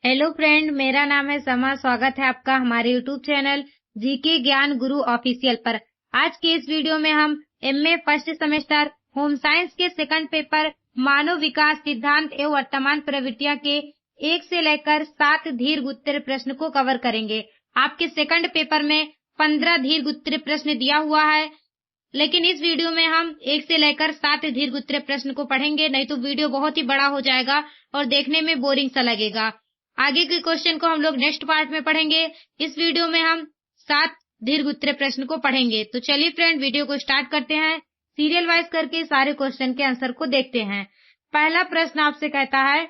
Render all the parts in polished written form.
Hello friend, मेरा नाम है समा। स्वागत है आपका हमारे यूट्यूब चैनल जीके ज्ञान गुरु ऑफिशियल पर। आज के इस वीडियो में हम MA first semester home science के सेकंड पेपर मानव विकास सिद्धांत एवं वर्तमान प्रवृत्तियां के 1 से लेकर 7 दीर्घ उत्तरीय प्रश्न को कवर करेंगे। आपके सेकंड पेपर में 15 दीर्घ उत्तरीय प्रश्न दिया हुआ है, लेकिन इस वीडियो में हम 1 से लेकर 7 दीर्घ उत्तरीय प्रश्न को पढ़ेंगे, नहीं तो वीडियो बहुत ही बड़ा हो जाएगा और देखने में बोरिंग सा लगेगा। आगे के क्वेश्चन को हम लोग नेक्स्ट पार्ट में पढ़ेंगे। इस वीडियो में हम 7 दीर्घ उत्तरीय प्रश्न को पढ़ेंगे। तो चलिए फ्रेंड, वीडियो को स्टार्ट करते हैं। सीरियल वाइज करके सारे क्वेश्चन के आंसर को देखते हैं। पहला प्रश्न आपसे कहता है,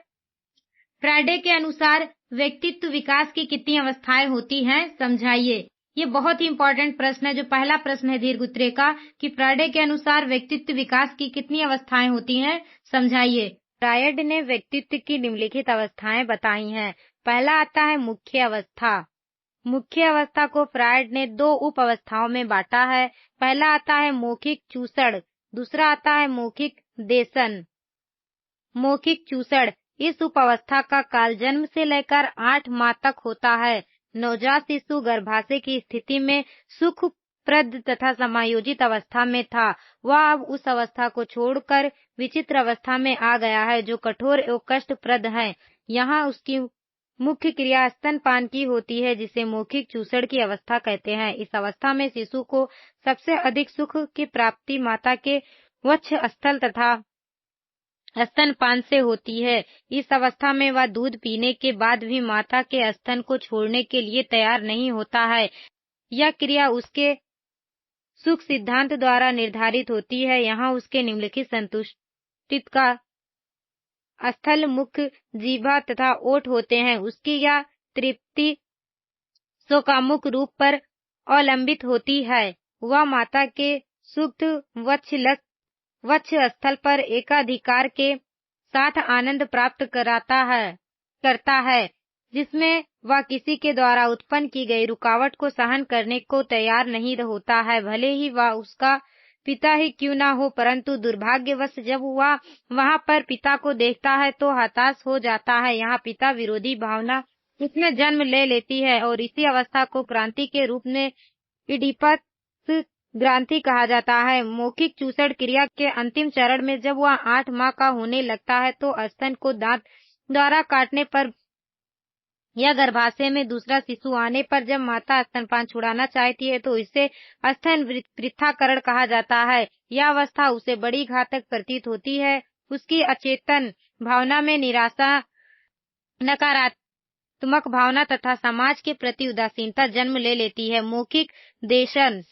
फ्राइडे के अनुसार व्यक्तित्व विकास की कितनी अवस्थाएं होती हैं, समझाइए। ये बहुत ही इंपॉर्टेंट प्रश्न है। जो पहला प्रश्न है दीर्घ उत्तरीय का कि फ्राइडे के अनुसार व्यक्तित्व विकास की कितनी अवस्थाएं होती हैं, समझाइए। फ्रायड ने व्यक्तित्व की निम्नलिखित अवस्थाएं बताई हैं। पहला आता है मुख्य अवस्था। मुख्य अवस्था को फ्रायड ने 2 उप अवस्थाओं में बांटा है। पहला आता है मौखिक चूसड़, दूसरा आता है मौखिक देशन। मौखिक चूसड़ इस उप अवस्था का काल जन्म से लेकर 8 माह तक होता है। नवजात शिशु गर्भाशय की स्थिति में सुखप्रद तथा समायोजित अवस्था में था। वह अब उस अवस्था को छोड़कर विचित्र अवस्था में आ गया है, जो कठोर एवं कष्टप्रद है। यहाँ उसकी मुख्य क्रिया स्तनपान की होती है, जिसे मौखिक चूसड़ की अवस्था कहते हैं। इस अवस्था में शिशु को सबसे अधिक सुख की प्राप्ति माता के वक्ष स्थल तथा स्तनपान से होती है। इस अवस्था में वह दूध पीने के बाद भी माता के स्तन को छोड़ने के लिए तैयार नहीं होता है। यह क्रिया उसके सुख सिद्धांत द्वारा निर्धारित होती है। यहाँ उसके निम्नलिखित संतुष्टित का स्थल मुख, जीभा तथा ओठ होते हैं। उसकी यह तृप्ति स्वकामुक रूप पर अवलंबित होती है। वह माता के सुक्त वक्ष स्थल पर एकाधिकार के साथ आनंद प्राप्त करता है, जिसमें वह किसी के द्वारा उत्पन्न की गई रुकावट को सहन करने को तैयार नहीं होता है, भले ही वह उसका पिता ही क्यों ना हो। परंतु दुर्भाग्यवश जब वह वहां पर पिता को देखता है तो हताश हो जाता है। यहाँ पिता विरोधी भावना उसमें जन्म ले लेती है और इसी अवस्था को क्रांति के रूप में इडिपस ग्रांथि कहा जाता है। मौखिक चूसड़ क्रिया के अंतिम चरण में जब वह 8 माह का होने लगता है तो स्तन को दांत द्वारा काटने पर या गर्भाशय में दूसरा शिशु आने पर जब माता स्तनपान छुड़ाना चाहती है तो इसे स्तन पृथक्करण कहा जाता है। यह अवस्था उसे बड़ी घातक प्रतीत होती है। उसकी अचेतन भावना में निराशा, नकारात्मक भावना तथा समाज के प्रति उदासीनता जन्म ले लेती है। मौखिक देशन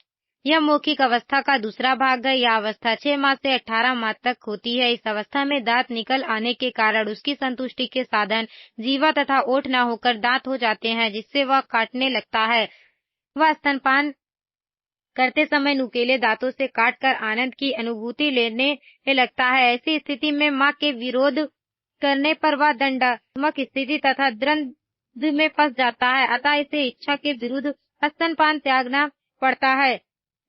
यह मौखिक अवस्था का दूसरा भाग है। यह अवस्था 6 माह से 18 माह तक होती है। इस अवस्था में दांत निकल आने के कारण उसकी संतुष्टि के साधन जीवा तथा ओठ न होकर दांत हो जाते हैं, जिससे वह काटने लगता है। वह स्तनपान करते समय नुकीले दांतों से काटकर आनंद की अनुभूति लेने लगता है। ऐसी स्थिति में मां के विरोध करने पर वह दंडात्मक स्थिति तथा द्वंद्व में फंस जाता है। अतः इसे इच्छा के विरुद्ध स्तनपान त्यागना पड़ता है,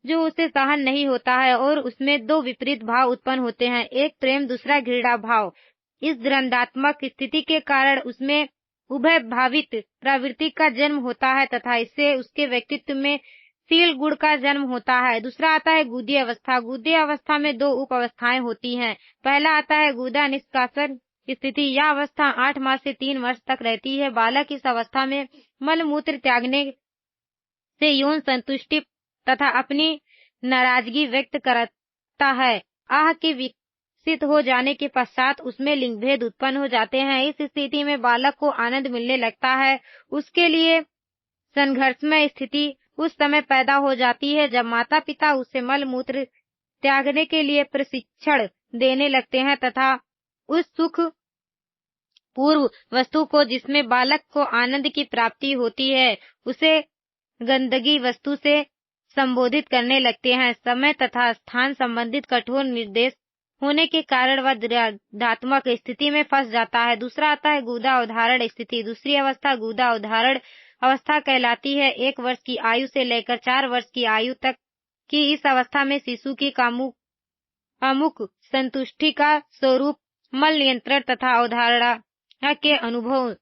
जो उसे सहन नहीं होता है और उसमें 2 विपरीत भाव उत्पन्न होते हैं, एक प्रेम, दूसरा घृणा भाव। इस द्वंद्वात्मक स्थिति के कारण उसमें उभय भावित प्रवृत्ति का जन्म होता है तथा इससे उसके व्यक्तित्व में फील गुड का जन्म होता है। दूसरा आता है गुदी अवस्था। गुदी अवस्था में 2 उप अवस्थाएं होती हैं। पहला आता है गुदा निष्कासन स्थिति। यह अवस्था 8 माह से 3 वर्ष तक रहती है। बालक इस अवस्था में मल मूत्र त्यागने से यौन संतुष्टि तथा अपनी नाराजगी व्यक्त करता है। आह के विकसित हो जाने के पश्चात उसमें लिंग भेद उत्पन्न हो जाते हैं। इस स्थिति में बालक को आनंद मिलने लगता है। उसके लिए संघर्षमय स्थिति उस समय पैदा हो जाती है जब माता पिता उसे मल मूत्र त्यागने के लिए प्रशिक्षण देने लगते हैं तथा उस सुख पूर्व वस्तु को जिसमें बालक को आनंद की प्राप्ति होती है उसे गंदगी वस्तु से संबोधित करने लगते हैं। समय तथा स्थान संबंधित कठोर निर्देश होने के कारण वह द्वंद्वात्मक स्थिति में फंस जाता है। दूसरा आता है गुदा अवधारण स्थिति। दूसरी अवस्था गुदा अवधारण अवस्था कहलाती है। 1 वर्ष की आयु से लेकर 4 वर्ष की आयु तक की इस अवस्था में शिशु की कामुक संतुष्टि का स्वरूप मल नियंत्रण तथा अवधारणा के अनुभव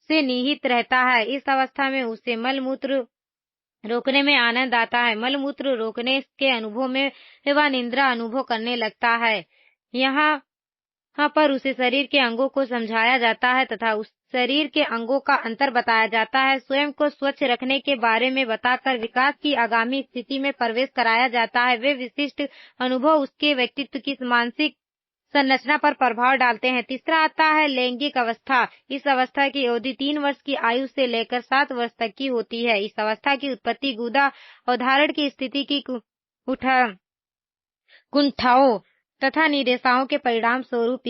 से निहित रहता है। इस अवस्था में उसे मलमूत्र रोकने में आनंद आता है। मलमूत्र रोकने के अनुभव में वह निद्रा अनुभव करने लगता है। यहाँ पर उसे शरीर के अंगों को समझाया जाता है तथा उस शरीर के अंगों का अंतर बताया जाता है। स्वयं को स्वच्छ रखने के बारे में बताकर विकास की आगामी स्थिति में प्रवेश कराया जाता है। वे विशिष्ट अनुभव उसके व्यक्तित्व की मानसिक संरचना पर प्रभाव डालते हैं। तीसरा आता है लैंगिक अवस्था। इस अवस्था की अवधि 3 वर्ष की आयु से लेकर 7 वर्ष तक की होती है। इस अवस्था की उत्पत्ति गुदा और धारण की स्थिति की कुंठाओं तथा निराशाओं के परिणाम स्वरूप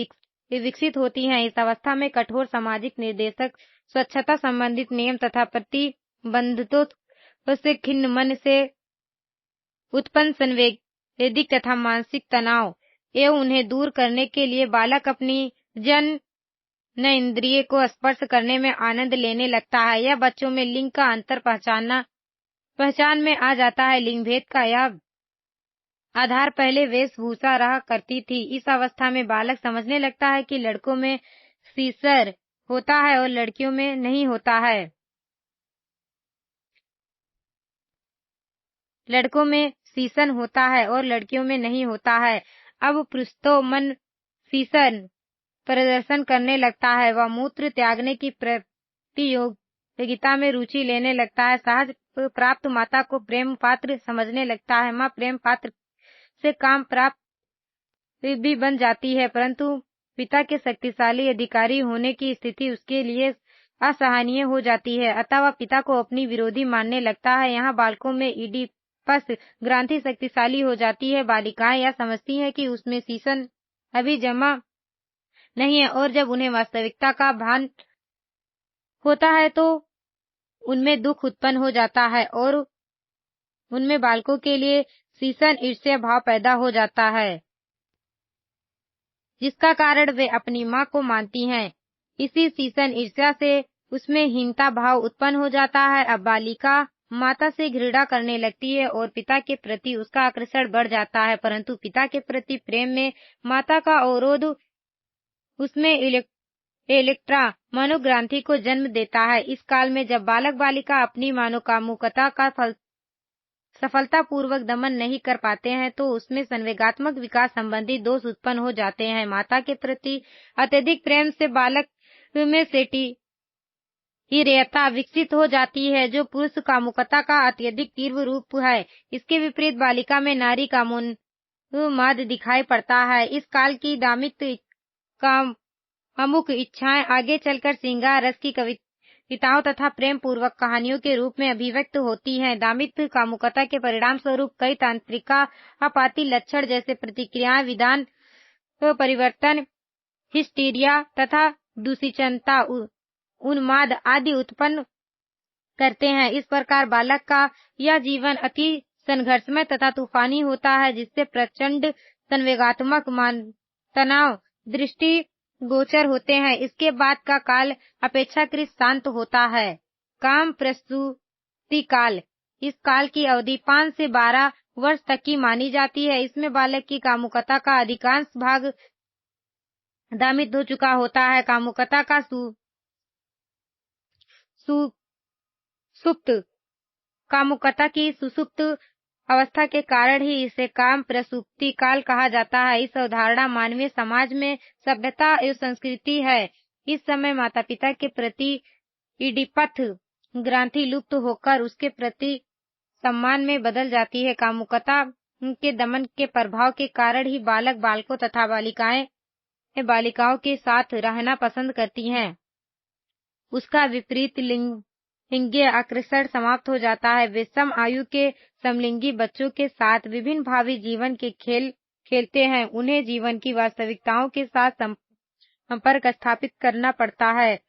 विकसित होती हैं। इस अवस्था में कठोर सामाजिक निर्देशक, स्वच्छता संबंधित नियम तथा प्रतिबंधों से खिन्न मन से उत्पन्न संवेदिक तथा मानसिक तनाव एवं उन्हें दूर करने के लिए बालक अपनी जन इंद्रिय को स्पर्श करने में आनंद लेने लगता है। यह बच्चों में लिंग का अंतर पहचान में आ जाता है। लिंग भेद का यह आधार पहले वेशभूषा रहा करती थी। इस अवस्था में बालक समझने लगता है कि लड़कों में सीसर होता है और लड़कियों में नहीं होता है। लड़कों में सीसन होता है और लड़कियों में नहीं होता है। अब पृष्ठों मन सीसन प्रदर्शन करने लगता है। वह मूत्र त्यागने की प्रतियोगिता में रुचि लेने लगता है। सहज प्राप्त माता को प्रेम पात्र समझने लगता है। माँ प्रेम पात्र से काम प्राप्त भी बन जाती है, परंतु पिता के शक्तिशाली अधिकारी होने की स्थिति उसके लिए असहनीय हो जाती है। अतः वह पिता को अपनी विरोधी मानने लगता है। यहाँ बालकों में इडिपस ग्रंथि शक्तिशाली हो जाती है। बालिकाएं यह समझती हैं कि उसमें सीसन अभी जमा नहीं है और जब उन्हें वास्तविकता का भान होता है तो उनमें दुख उत्पन्न हो जाता है और उनमें बालकों के लिए सीसन ईर्ष्या भाव पैदा हो जाता है, जिसका कारण वे अपनी माँ को मानती हैं। इसी सीसन ईर्ष्या से उसमें हीनता भाव उत्पन्न हो जाता है। अब बालिका माता से घृणा करने लगती है और पिता के प्रति उसका आकर्षण बढ़ जाता है, परंतु पिता के प्रति प्रेम में माता का अवरोध उसमें इलेक्ट्रा मनोग्रांथि को जन्म देता है। इस काल में जब बालक बालिका अपनी मनोकामुकता का सफलतापूर्वक दमन नहीं कर पाते हैं तो उसमें संवेगात्मक विकास संबंधी दोष उत्पन्न हो जाते हैं। माता के प्रति अत्यधिक प्रेम से बालक में सेटिहिरेयता विकसित हो जाती है, जो पुरुष कामुकता का अत्यधिक तीव्र रूप है। इसके विपरीत बालिका में नारी कामोन्माद दिखाई पड़ता है। इस काल की दामित्व कामुक इच्छाएं आगे चलकर श्रृंगार रस की कविताओं तथा प्रेम पूर्वक कहानियों के रूप में अभिव्यक्त होती हैं। दामित्व कामुकता के परिणाम स्वरूप कई तांत्रिका आपाती लक्षण जैसे प्रतिक्रियाएं, विधान परिवर्तन, हिस्टीरिया तथा दुष्चिंता, उन्माद आदि उत्पन्न करते हैं। इस प्रकार बालक का यह जीवन अति संघर्षमय तथा तूफानी होता है, जिससे प्रचंड संवेगात्मक तनाव दृष्टि गोचर होते हैं। इसके बाद का काल अपेक्षाकृत शांत होता है। काम प्रसूति काल। इस काल की अवधि 5 से 12 वर्ष तक की मानी जाती है। इसमें बालक की कामुकता का अधिकांश भाग दामित हो चुका होता है। कामुकता का सुप्त कामुकता की सुसुप्त अवस्था के कारण ही इसे काम प्रसूति काल कहा जाता है। इस अवधारणा मानवीय समाज में सभ्यता एवं संस्कृति है। इस समय माता पिता के प्रति इडिपथ ग्रंथि लुप्त होकर उसके प्रति सम्मान में बदल जाती है। कामुकता के दमन के प्रभाव के कारण ही बालक बालकों तथा बालिकाएं बालिकाओं के साथ रहना पसंद करती हैं। उसका विपरीत लिंगीय आकर्षण समाप्त हो जाता है। वे सम आयु के समलिंगी बच्चों के साथ विभिन्न भावी जीवन के खेल खेलते हैं। उन्हें जीवन की वास्तविकताओं के साथ संपर्क स्थापित करना पड़ता है।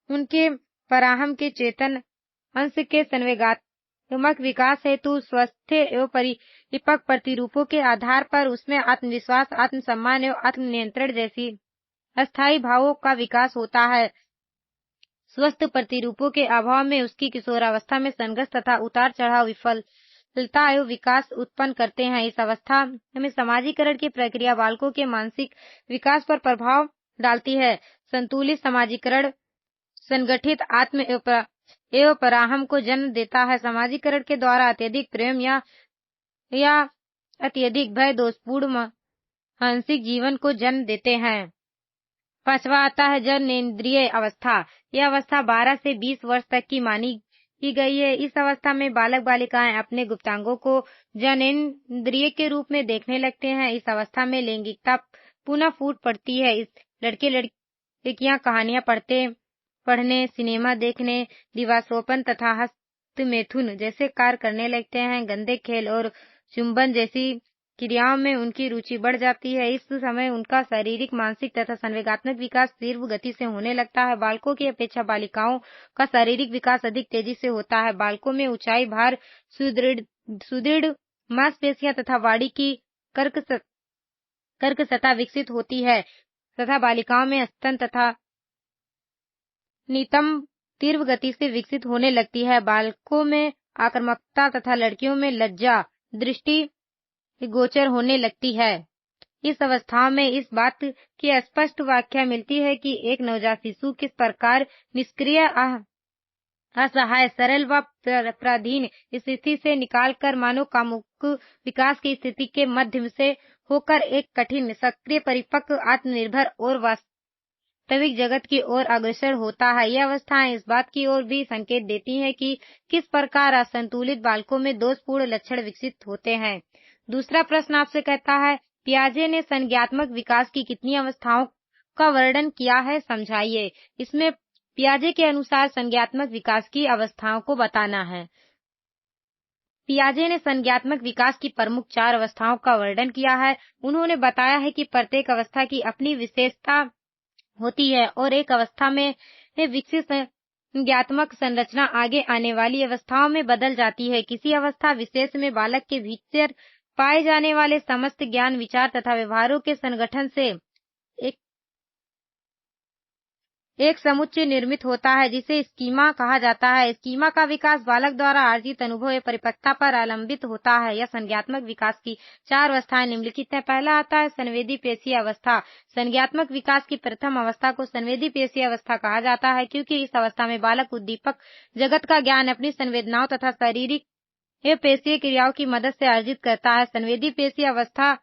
उनके पराहम के चेतन अंश के संवेगात्मक विकास हेतु स्वस्थ एवं परिपक्व प्रतिरूपों के आधार पर उसमें आत्मविश्वास, आत्मसम्मान एवं आत्मनियंत्रण जैसी अस्थायी भावों का विकास होता है। स्वस्थ प्रतिरूपों के अभाव में उसकी किशोरावस्था में संघर्ष तथा उतार चढ़ाव विफलता एवं विकास उत्पन्न करते हैं। इस अवस्था में समाजीकरण की प्रक्रिया बालकों के मानसिक विकास पर प्रभाव डालती है। संतुलित समाजीकरण संगठित आत्म एवं पराहम को जन्म देता है। समाजीकरण के द्वारा अत्यधिक प्रेम या अत्यधिक भय दोषपूर्ण मानसिक जीवन को जन्म देते हैं। 5वां आता है जननेंद्रिय अवस्था। यह अवस्था 12 से 20 वर्ष तक की मानी की गई है। इस अवस्था में बालक बालिकाएं अपने गुप्तांगों को जननेंद्रिय के रूप में देखने लगते हैं। इस अवस्था में लैंगिकता पुनः फूट पड़ती है। इस लड़के लड़कियां कहानियां पढ़ने, सिनेमा देखने, दिवास्वप्न तथा हस्तमैथुन जैसे कार्य करने लगते हैं। गंदे खेल और चुंबन जैसी क्रियाओं में उनकी रुचि बढ़ जाती है। इस समय उनका शारीरिक, मानसिक तथा संवेगात्मक विकास तीव्र गति से होने लगता है। बालकों की अपेक्षा बालिकाओं का शारीरिक विकास अधिक तेजी से होता है। बालकों में ऊंचाई, भार, सुदृढ़ मांसपेशियां तथा वाणी की कर्कशता विकसित होती है तथा बालिकाओं में स्तन तथा नितंब तीव्र गति से विकसित होने लगती है। बालकों में आक्रामकता तथा लड़कियों में लज्जा दृष्टि गोचर होने लगती है। इस अवस्था में इस बात की स्पष्ट व्याख्या मिलती है कि एक नवजात शिशु किस प्रकार निष्क्रिय, असहाय, सरल व पराधीन स्थिति से निकालकर मानव कामुक विकास की स्थिति के मध्य से होकर एक कठिन, सक्रिय, परिपक्व, आत्मनिर्भर और वास्तविक जगत की ओर अग्रसर होता है। यह अवस्थाएं इस बात की ओर भी संकेत देती हैं कि किस प्रकार असंतुलित बालकों में दोषपूर्ण लक्षण विकसित होते हैं। दूसरा प्रश्न आपसे कहता है, पियाजे ने संज्ञात्मक विकास की कितनी अवस्थाओं का वर्णन किया है, समझाइए। इसमें पियाजे के अनुसार संज्ञात्मक विकास की अवस्थाओं को बताना है। पियाजे ने संज्ञात्मक विकास की प्रमुख 4 अवस्थाओं का वर्णन किया है। उन्होंने बताया है कि प्रत्येक अवस्था की अपनी विशेषता होती है और एक अवस्था में विकसित संज्ञात्मक संरचना आगे आने वाली अवस्थाओं में बदल जाती है। किसी अवस्था विशेष में बालक के भीतर पाए जाने वाले समस्त ज्ञान, विचार तथा व्यवहारों के संगठन से एक समुच्चय निर्मित होता है जिसे स्कीमा कहा जाता है। स्कीमा का विकास बालक द्वारा अर्जित अनुभव या परिपक्वता पर अवलंबित होता है। यह संज्ञात्मक विकास की 4 अवस्थाएं निम्नलिखित है। पहला आता है संवेदी पेशीय अवस्था। संज्ञात्मक विकास की प्रथम अवस्था को संवेदी पेशीय अवस्था कहा जाता है क्योंकि इस अवस्था में बालक उद्दीपक जगत का ज्ञान अपनी संवेदनाओं तथा शारीरिक एवं पेशीय क्रियाओं की मदद से अर्जित करता है। संवेदी पेशीय अवस्था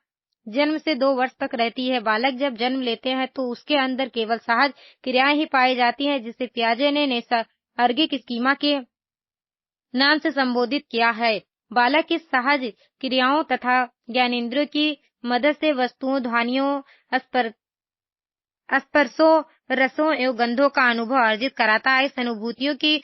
जन्म से 2 वर्ष तक रहती है। बालक जब जन्म लेते हैं तो उसके अंदर केवल सहज क्रियाएं ही पाई जाती हैं, जिसे पियाजे ने नैसर्गिक स्कीमा के नाम से संबोधित किया है। बालक इस सहज क्रियाओं तथा ज्ञानेंद्रियों की मदद से वस्तुओं, ध्वनियों, स्पर्शों, रसों एवं गंधों का अनुभव अर्जित कराता है। इस अनुभूतियों की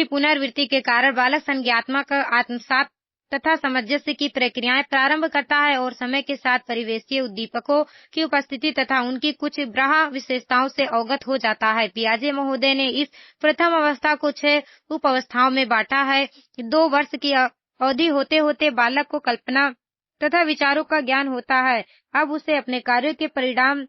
पुनरावृत्ति के कारण बालक संज्ञात्मक, आत्मसात तथा सामंजस्य की प्रक्रियाएं प्रारंभ करता है और समय के साथ परिवेशीय उद्दीपकों की उपस्थिति तथा उनकी कुछ बाह्य विशेषताओं से अवगत हो जाता है। पियाजे महोदय ने इस प्रथम अवस्था को 6 उप अवस्थाओं में बांटा है। 2 वर्ष की अवधि होते होते बालक को कल्पना तथा विचारों का ज्ञान होता है। अब उसे अपने कार्यों के परिणाम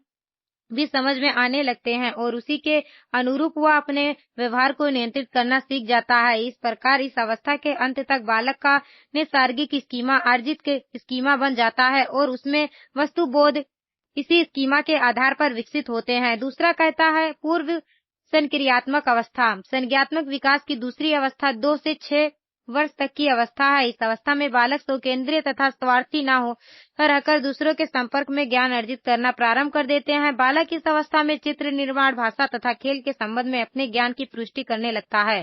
भी समझ में आने लगते हैं और उसी के अनुरूप वह अपने व्यवहार को नियंत्रित करना सीख जाता है। इस प्रकार इस अवस्था के अंत तक बालक का नैसर्गिक स्कीमा अर्जित के स्कीमा बन जाता है और उसमें वस्तु बोध इसी स्कीमा के आधार पर विकसित होते हैं। दूसरा कहता है पूर्व संक्रियात्मक अवस्था। संज्ञात्मक विकास की दूसरी अवस्था 2 से 6 वर्ष तक की अवस्था है। इस अवस्था में बालक स्वकेंद्रीय तथा स्वार्थी न हो रहकर दूसरों के संपर्क में ज्ञान अर्जित करना प्रारंभ कर देते हैं। बालक इस अवस्था में चित्र निर्माण, भाषा तथा खेल के संबंध में अपने ज्ञान की पुष्टि करने लगता है।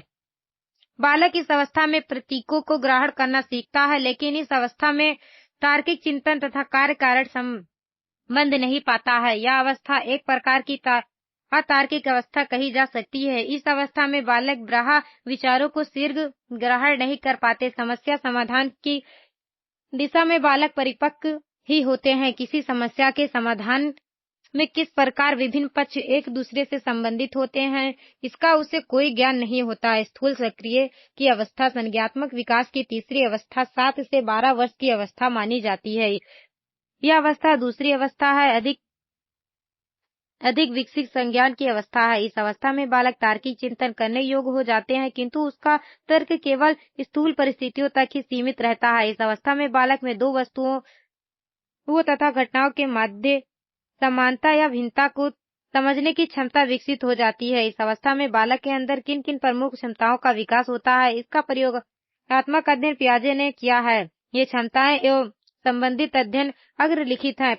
बालक इस अवस्था में प्रतीकों को ग्रहण करना सीखता है, लेकिन इस अवस्था में तार्किक चिंतन तथा कार्य कारण संबंध नहीं पाता है। यह अवस्था एक प्रकार की अतार्किक अवस्था कही जा सकती है। इस अवस्था में बालक बाह्य विचारों को शीघ्र ग्रहण नहीं कर पाते। समस्या समाधान की दिशा में बालक परिपक्व ही होते हैं। किसी समस्या के समाधान में किस प्रकार विभिन्न पक्ष एक दूसरे से संबंधित होते हैं, इसका उसे कोई ज्ञान नहीं होता। स्थूल सक्रिय की अवस्था संज्ञात्मक विकास की तीसरी अवस्था 7 से 12 वर्ष की अवस्था मानी जाती है। यह अवस्था दूसरी अवस्था है, अधिक विकसित संज्ञान की अवस्था है। इस अवस्था में बालक तार्किक चिंतन करने योग्य हो जाते हैं, किंतु उसका तर्क केवल स्थूल परिस्थितियों तक ही सीमित रहता है। इस अवस्था में बालक में 2 वस्तुओं तथा घटनाओं के मध्य समानता या भिन्नता को समझने की क्षमता विकसित हो जाती है। इस अवस्था में बालक के अंदर किन किन प्रमुख क्षमताओं का विकास होता है, इसका प्रयोगात्मक अध्ययन पियाजे ने किया है। ये क्षमताएं एवं संबंधित अध्ययन अग्रलिखित है।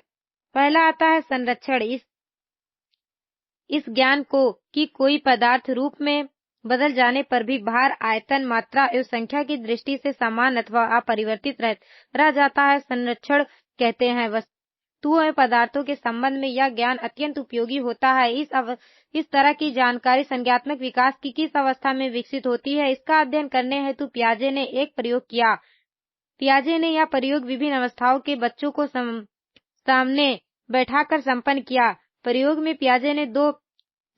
पहला आता है संरक्षण। इस ज्ञान को कि कोई पदार्थ रूप में बदल जाने पर भी भार, आयतन, मात्रा एवं संख्या की दृष्टि से समान अथवा अपरिवर्तित रह जाता है, संरक्षण कहते हैं। वस्तुओं एवं पदार्थों के संबंध में यह ज्ञान अत्यंत उपयोगी होता है। इस तरह की जानकारी संज्ञानात्मक विकास की किस अवस्था में विकसित होती है, इसका अध्ययन करने हेतु पियाजे ने एक प्रयोग किया। पियाजे ने यह प्रयोग विभिन्न अवस्थाओं के बच्चों को सामने बैठाकर संपन्न किया। प्रयोग में पियाजे ने 2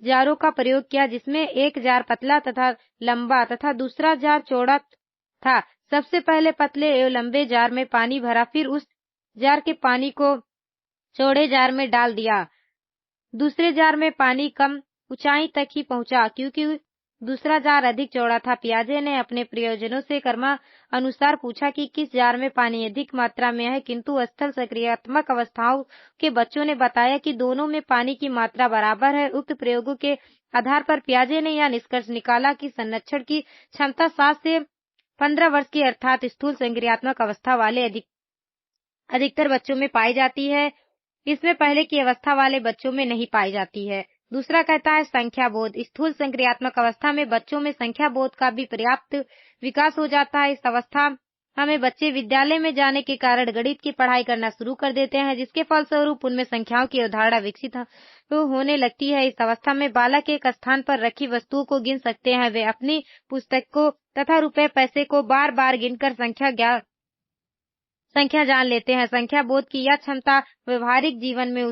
जारों का प्रयोग किया, जिसमें एक जार पतला तथा लंबा तथा दूसरा जार चौड़ा था। सबसे पहले पतले एवं लंबे जार में पानी भरा, फिर उस जार के पानी को चौड़े जार में डाल दिया। दूसरे जार में पानी कम ऊंचाई तक ही पहुंचा, क्योंकि दूसरा जार अधिक चौड़ा था। पियाजे ने अपने प्रयोजनों से क्रमानुसार पूछा कि किस जार में पानी अधिक मात्रा में है, किंतु स्थल सक्रियात्मक अवस्थाओं के बच्चों ने बताया कि दोनों में पानी की मात्रा बराबर है। उक्त प्रयोगों के आधार पर पियाजे ने यह निष्कर्ष निकाला कि संरक्षण की क्षमता 7 से 15 वर्ष की अर्थात स्थूल सक्रियात्मक अवस्था वाले अधिकतर बच्चों में पाई जाती है। इसमें पहले की अवस्था वाले बच्चों में नहीं पाई जाती है। दूसरा कहता है संख्या बोध। स्थूल सक्रियात्मक अवस्था में बच्चों में संख्या बोध का भी पर्याप्त विकास हो जाता है। इस अवस्था में बच्चे विद्यालय में जाने के कारण गणित की पढ़ाई करना शुरू कर देते हैं, जिसके फलस्वरूप उनमें संख्याओं की अवधारणा विकसित होने लगती है। इस अवस्था में बालक एक स्थान पर रखी वस्तुओं को गिन सकते हैं। वे अपनी पुस्तक को तथा रुपए पैसे को बार बार गिनकर संख्या जान लेते हैं। संख्या बोध की यह क्षमता व्यवहारिक जीवन में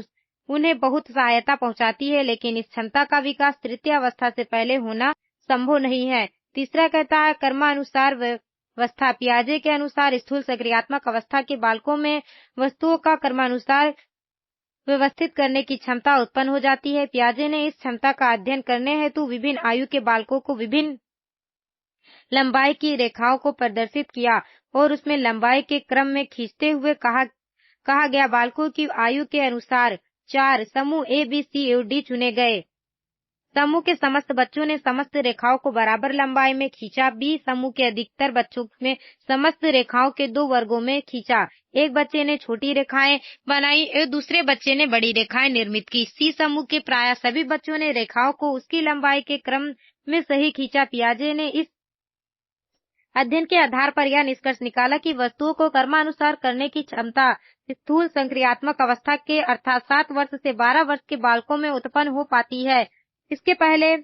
उन्हें बहुत सहायता पहुंचाती है, लेकिन इस क्षमता का विकास तृतीय अवस्था से पहले होना संभव नहीं है। तीसरा कहता है कर्मानुसार व्यवस्था। पियाजे के अनुसार स्थूल सक्रियात्मक अवस्था के बालकों में वस्तुओं का कर्मानुसार व्यवस्थित करने की क्षमता उत्पन्न हो जाती है। पियाजे ने इस क्षमता का अध्ययन करने हेतु विभिन्न आयु के बालकों को विभिन्न लंबाई की रेखाओं को प्रदर्शित किया और उसमें लंबाई के क्रम में खींचते हुए कहा गया। बालकों की आयु के अनुसार 4 समूह A, B, C और D चुने गए। समूह के समस्त बच्चों ने समस्त रेखाओं को बराबर लंबाई में खींचा। B समूह के अधिकतर बच्चों ने समस्त रेखाओं के 2 वर्गों में खींचा। एक बच्चे ने छोटी रेखाएं बनाई और दूसरे बच्चे ने बड़ी रेखाएं निर्मित की। C समूह के प्राय सभी बच्चों ने रेखाओं को उसकी लंबाई के क्रम में सही खींचा। पियाजे ने इस अध्ययन के आधार पर यह निष्कर्ष निकाला कि वस्तुओं को कर्मानुसार करने की क्षमता स्थूल सक्रियात्मक अवस्था के अर्थात 7 वर्ष से 12 वर्ष के बालकों में उत्पन्न हो पाती है, इसके पहले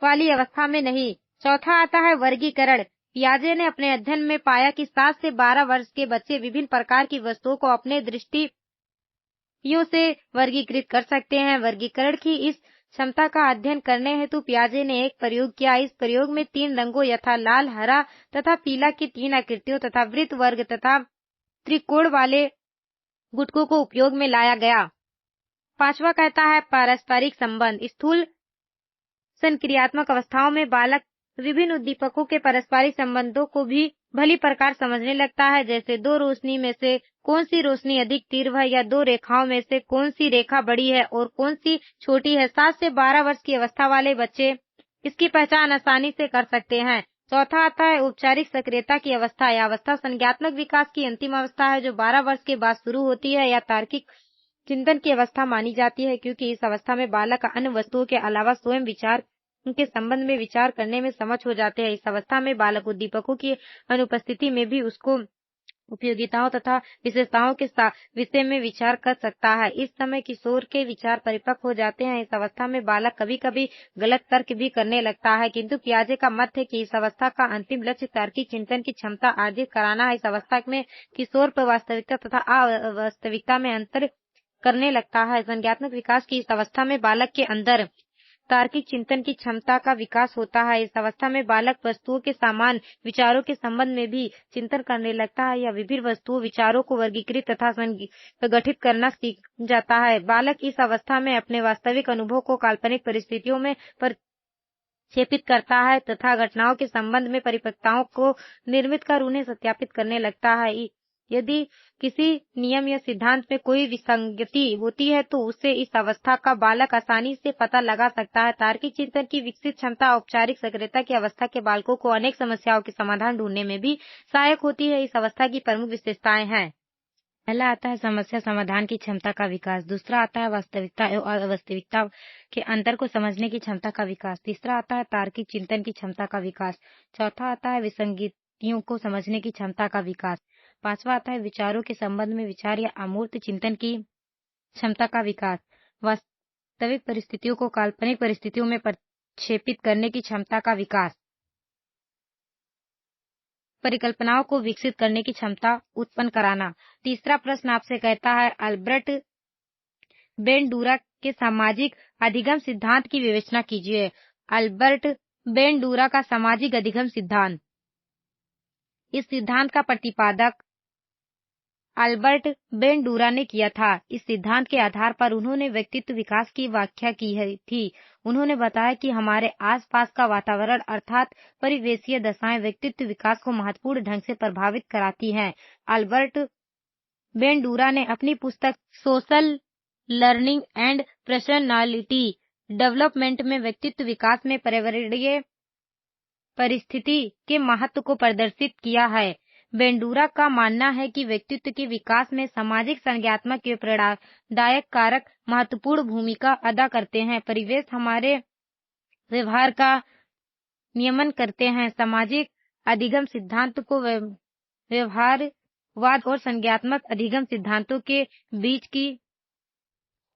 वाली अवस्था में नहीं। चौथा आता है वर्गीकरण। पियाजे ने अपने अध्ययन में पाया कि 7 से 12 वर्ष के बच्चे विभिन्न प्रकार की वस्तुओं को अपने दृष्टियों से वर्गीकृत कर सकते हैं। वर्गीकरण की इस क्षमता का अध्ययन करने हेतु पियाजे ने एक प्रयोग किया। इस प्रयोग में 3 रंगों यथा लाल, हरा तथा पीला की 3 आकृतियों तथा वृत्त, वर्ग तथा त्रिकोण वाले गुटकों को उपयोग में लाया गया। पांचवा कहता है पारस्परिक संबंध। स्थूल सक्रियात्मक अवस्थाओं में बालक विभिन्न उद्दीपकों के पारस्परिक संबंधों को भी भली प्रकार समझने लगता है, जैसे 2 रोशनी में से कौन सी रोशनी अधिक तीव्र है या 2 रेखाओं में से कौन सी रेखा बड़ी है और कौन सी छोटी है। 7 से 12 वर्ष की अवस्था वाले बच्चे इसकी पहचान आसानी से कर सकते हैं। चौथा आता है औपचारिक सक्रियता की अवस्था। यह अवस्था संज्ञानात्मक विकास की अंतिम अवस्था है, जो 12 वर्ष के बाद शुरू होती है। या तार्किक चिंतन की अवस्था मानी जाती है, क्योंकि इस अवस्था में बालक अन्य वस्तुओं के अलावा स्वयं विचार उनके संबंध में विचार करने में समर्थ हो जाते हैं। इस अवस्था में बालक उद्दीपकों की अनुपस्थिति में भी उसको उपयोगिताओं तथा विशेषताओं के विषय में विचार कर सकता है। इस समय किशोर के विचार परिपक्व हो जाते हैं। इस अवस्था में बालक कभी कभी गलत तर्क भी करने लगता है, किंतु पियाजे का मत है कि इस अवस्था का अंतिम लक्ष्य तार्किक चिंतन की क्षमता अर्जित कराना है। इस अवस्था में किशोर पर वास्तविकता तथा अवास्तविकता में अंतर करने लगता है। संज्ञानात्मक विकास की इस अवस्था में बालक के अंदर तार्किक चिंतन की क्षमता का विकास होता है। इस अवस्था में बालक वस्तुओं के समान विचारों के संबंध में भी चिंतन करने लगता है या विभिन्न वस्तुओं विचारों को वर्गीकृत तथा संगठित करना सीख जाता है। बालक इस अवस्था में अपने वास्तविक अनुभव को काल्पनिक परिस्थितियों में प्रक्षेपित करता है तथा घटनाओं के संबंध में परिपक्वताओं को निर्मित कर उन्हें सत्यापित करने लगता है। यदि किसी नियम या सिद्धांत में कोई विसंगति होती है तो उससे इस अवस्था का बालक आसानी से पता लगा सकता है। तार्किक चिंतन की विकसित क्षमता औपचारिक सक्रियता की अवस्था के बालकों को अनेक समस्याओं के समाधान ढूंढने में भी सहायक होती है। इस अवस्था की प्रमुख विशेषताएं हैं। पहला आता है समस्या समाधान की क्षमता का विकास। दूसरा आता है वास्तविकता एवं अवास्तविकता के अंतर को समझने की क्षमता का विकास। तीसरा आता है तार्किक चिंतन की क्षमता का विकास। चौथा आता है विसंगतियों को समझने की क्षमता का विकास। पांचवा आता है विचारों के संबंध में विचार या अमूर्त चिंतन की क्षमता का विकास। वास्तविक परिस्थितियों को काल्पनिक परिस्थितियों में प्रक्षेपित करने की क्षमता का विकास। परिकल्पनाओं को विकसित करने की क्षमता उत्पन्न कराना। तीसरा प्रश्न आपसे कहता है अल्बर्ट बेंडूरा के सामाजिक अधिगम सिद्धांत की विवेचना कीजिए। अल्बर्ट बेंडूरा का सामाजिक अधिगम सिद्धांत। इस सिद्धांत का प्रतिपादक अल्बर्ट बेंडूरा ने किया था। इस सिद्धांत के आधार पर उन्होंने व्यक्तित्व विकास की व्याख्या की थी। उन्होंने बताया कि हमारे आसपास का वातावरण अर्थात परिवेशीय दशाएं व्यक्तित्व विकास को महत्वपूर्ण ढंग से प्रभावित कराती हैं। अल्बर्ट बेंडूरा ने अपनी पुस्तक social learning and personality development में व्यक्तित्व विकास में पर्यावरणीय परिस्थिति के महत्व को प्रदर्शित किया है। बेंडूरा का मानना है कि व्यक्तित्व के विकास में सामाजिक, संज्ञानात्मक एवं प्रेरणादायक कारक महत्वपूर्ण भूमिका अदा करते हैं। परिवेश हमारे व्यवहार का नियमन करते हैं। सामाजिक अधिगम सिद्धांत को व्यवहारवाद और संज्ञानात्मक अधिगम सिद्धांतों के बीच की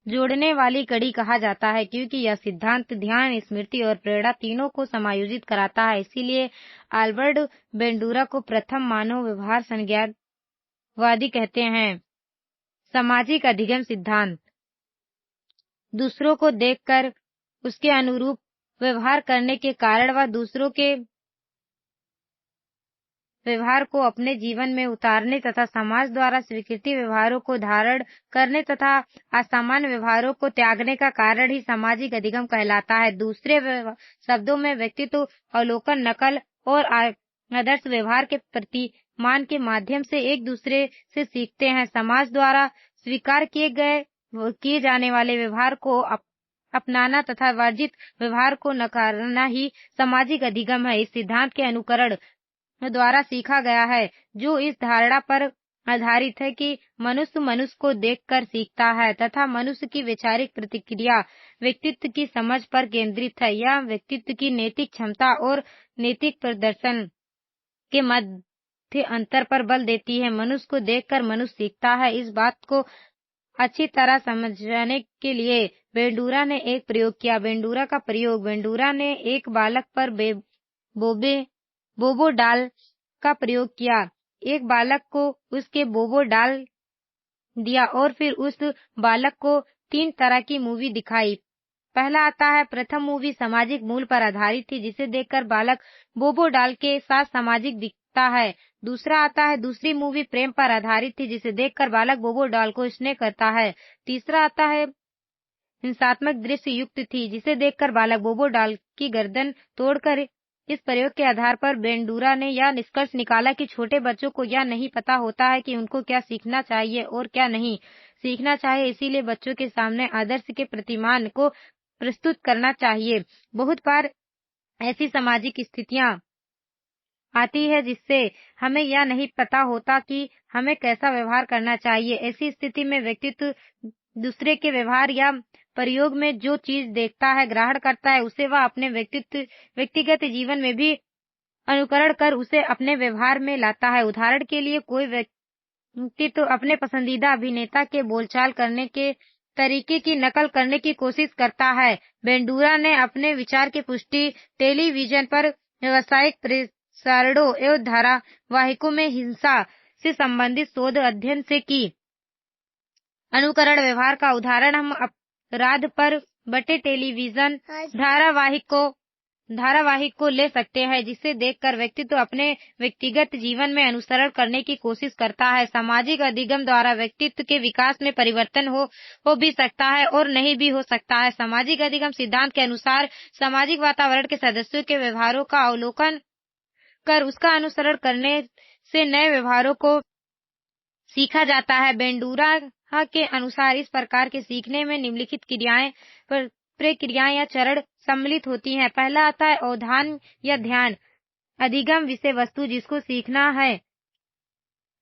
जोड़ने वाली कड़ी कहा जाता है, क्योंकि यह सिद्धांत ध्यान, स्मृति और प्रेरणा तीनों को समायोजित कराता है। इसीलिए अल्बर्ट बेंडूरा को प्रथम मानव व्यवहार संज्ञानवादी कहते हैं। सामाजिक अधिगम सिद्धांत दूसरों को देखकर उसके अनुरूप व्यवहार करने के कारण व दूसरों के व्यवहार को अपने जीवन में उतारने तथा समाज द्वारा स्वीकृत व्यवहारों को धारण करने तथा असामान्य व्यवहारों को त्यागने का कारण ही सामाजिक अधिगम कहलाता है। दूसरे शब्दों में व्यक्तित्व अवलोकन, नकल और आदर्श व्यवहार के प्रतिमान के माध्यम से एक दूसरे से सीखते हैं। समाज द्वारा स्वीकार किए जाने वाले व्यवहार को अपनाना तथा वर्जित व्यवहार को नकारना ही सामाजिक अधिगम है। इस सिद्धांत के अनुकरण द्वारा सीखा गया है, जो इस धारणा पर आधारित है कि मनुष्य को देखकर सीखता है तथा मनुष्य की वैचारिक प्रतिक्रिया व्यक्तित्व की समझ पर केंद्रित है। यह व्यक्तित्व की नैतिक क्षमता और नैतिक प्रदर्शन के मध्य अंतर पर बल देती है। मनुष्य को देखकर मनुष्य सीखता है। इस बात को अच्छी तरह समझने के लिए बेंडूरा ने एक प्रयोग किया। बेंडूरा ने एक बालक पर बोबो डाल का प्रयोग किया। एक बालक को उसके बोबो डाल दिया और फिर उस बालक को 3 तरह की मूवी दिखाई। पहला आता है, प्रथम मूवी सामाजिक मूल पर आधारित थी, जिसे देखकर बालक बोबो डाल के साथ सामाजिक दिखता है। दूसरा आता है, दूसरी मूवी प्रेम पर आधारित थी, जिसे देखकर बालक बोबो डाल को स्नेह करता है। तीसरा आता है, हिंसात्मक दृश्य युक्त थी, जिसे देखकर बालक बोबो डाल की गर्दन तोड़कर। इस प्रयोग के आधार पर बेंडूरा ने यह निष्कर्ष निकाला कि छोटे बच्चों को यह नहीं पता होता है कि उनको क्या सीखना चाहिए और क्या नहीं सीखना चाहिए, इसीलिए बच्चों के सामने आदर्श के प्रतिमान को प्रस्तुत करना चाहिए। बहुत बार ऐसी सामाजिक स्थितियां आती है जिससे हमें यह नहीं पता होता कि हमें कैसा व्यवहार करना चाहिए। ऐसी स्थिति में व्यक्तित्व दूसरे के व्यवहार या प्रयोग में जो चीज देखता है, ग्रहण करता है, उसे वह अपने व्यक्तिगत जीवन में भी अनुकरण कर उसे अपने व्यवहार में लाता है। उदाहरण के लिए, कोई व्यक्तित्व अपने पसंदीदा अभिनेता के बोलचाल करने के तरीके की नकल करने की कोशिश करता है। बेंडूरा ने अपने विचार की पुष्टि टेलीविजन पर व्यावसायिक प्रसारणों एवं धारावाहिकों में हिंसा से संबंधित शोध अध्ययन से की। अनुकरण व्यवहार का उदाहरण हम अपराध पर बटे टेलीविजन धारावाहिक को ले सकते हैं, जिसे देखकर व्यक्तित्व अपने व्यक्तिगत जीवन में अनुसरण करने की कोशिश करता है। सामाजिक अधिगम द्वारा व्यक्तित्व के विकास में परिवर्तन हो भी सकता है और नहीं भी हो सकता है। सामाजिक अधिगम सिद्धांत के अनुसार सामाजिक वातावरण के सदस्यों के व्यवहारों का अवलोकन कर उसका अनुसरण करने से नए व्यवहारों को सीखा जाता है। बेंडूरा के अनुसार इस प्रकार के सीखने में निम्नलिखित क्रियाएं प्रक्रियाएं या चरण सम्मिलित होती हैं। पहला आता है अवधान या ध्यान। अधिगम विषय वस्तु जिसको सीखना है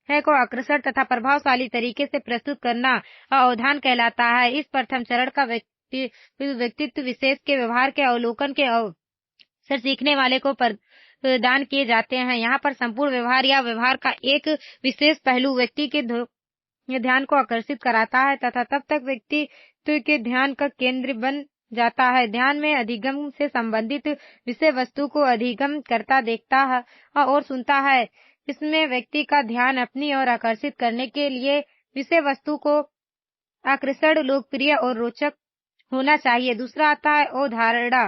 को आकर्षक तथा प्रभावशाली तरीके से प्रस्तुत करना अवधान कहलाता है। इस प्रथम चरण का व्यक्तित्व विशेष के व्यवहार के अवलोकन के अवसर सीखने वाले को प्रदान किए जाते हैं। यहाँ पर संपूर्ण व्यवहार या व्यवहार का एक विशेष पहलू व्यक्ति के ध्यान को आकर्षित कराता है तथा तब तक व्यक्ति के ध्यान का केंद्र बन जाता है। ध्यान में अधिगम से संबंधित विषय वस्तु को अधिगम करता देखता है और सुनता है। इसमें व्यक्ति का ध्यान अपनी ओर आकर्षित करने के लिए विषय वस्तु को आकर्षण, लोकप्रिय और रोचक होना चाहिए। दूसरा आता है अवधारणा।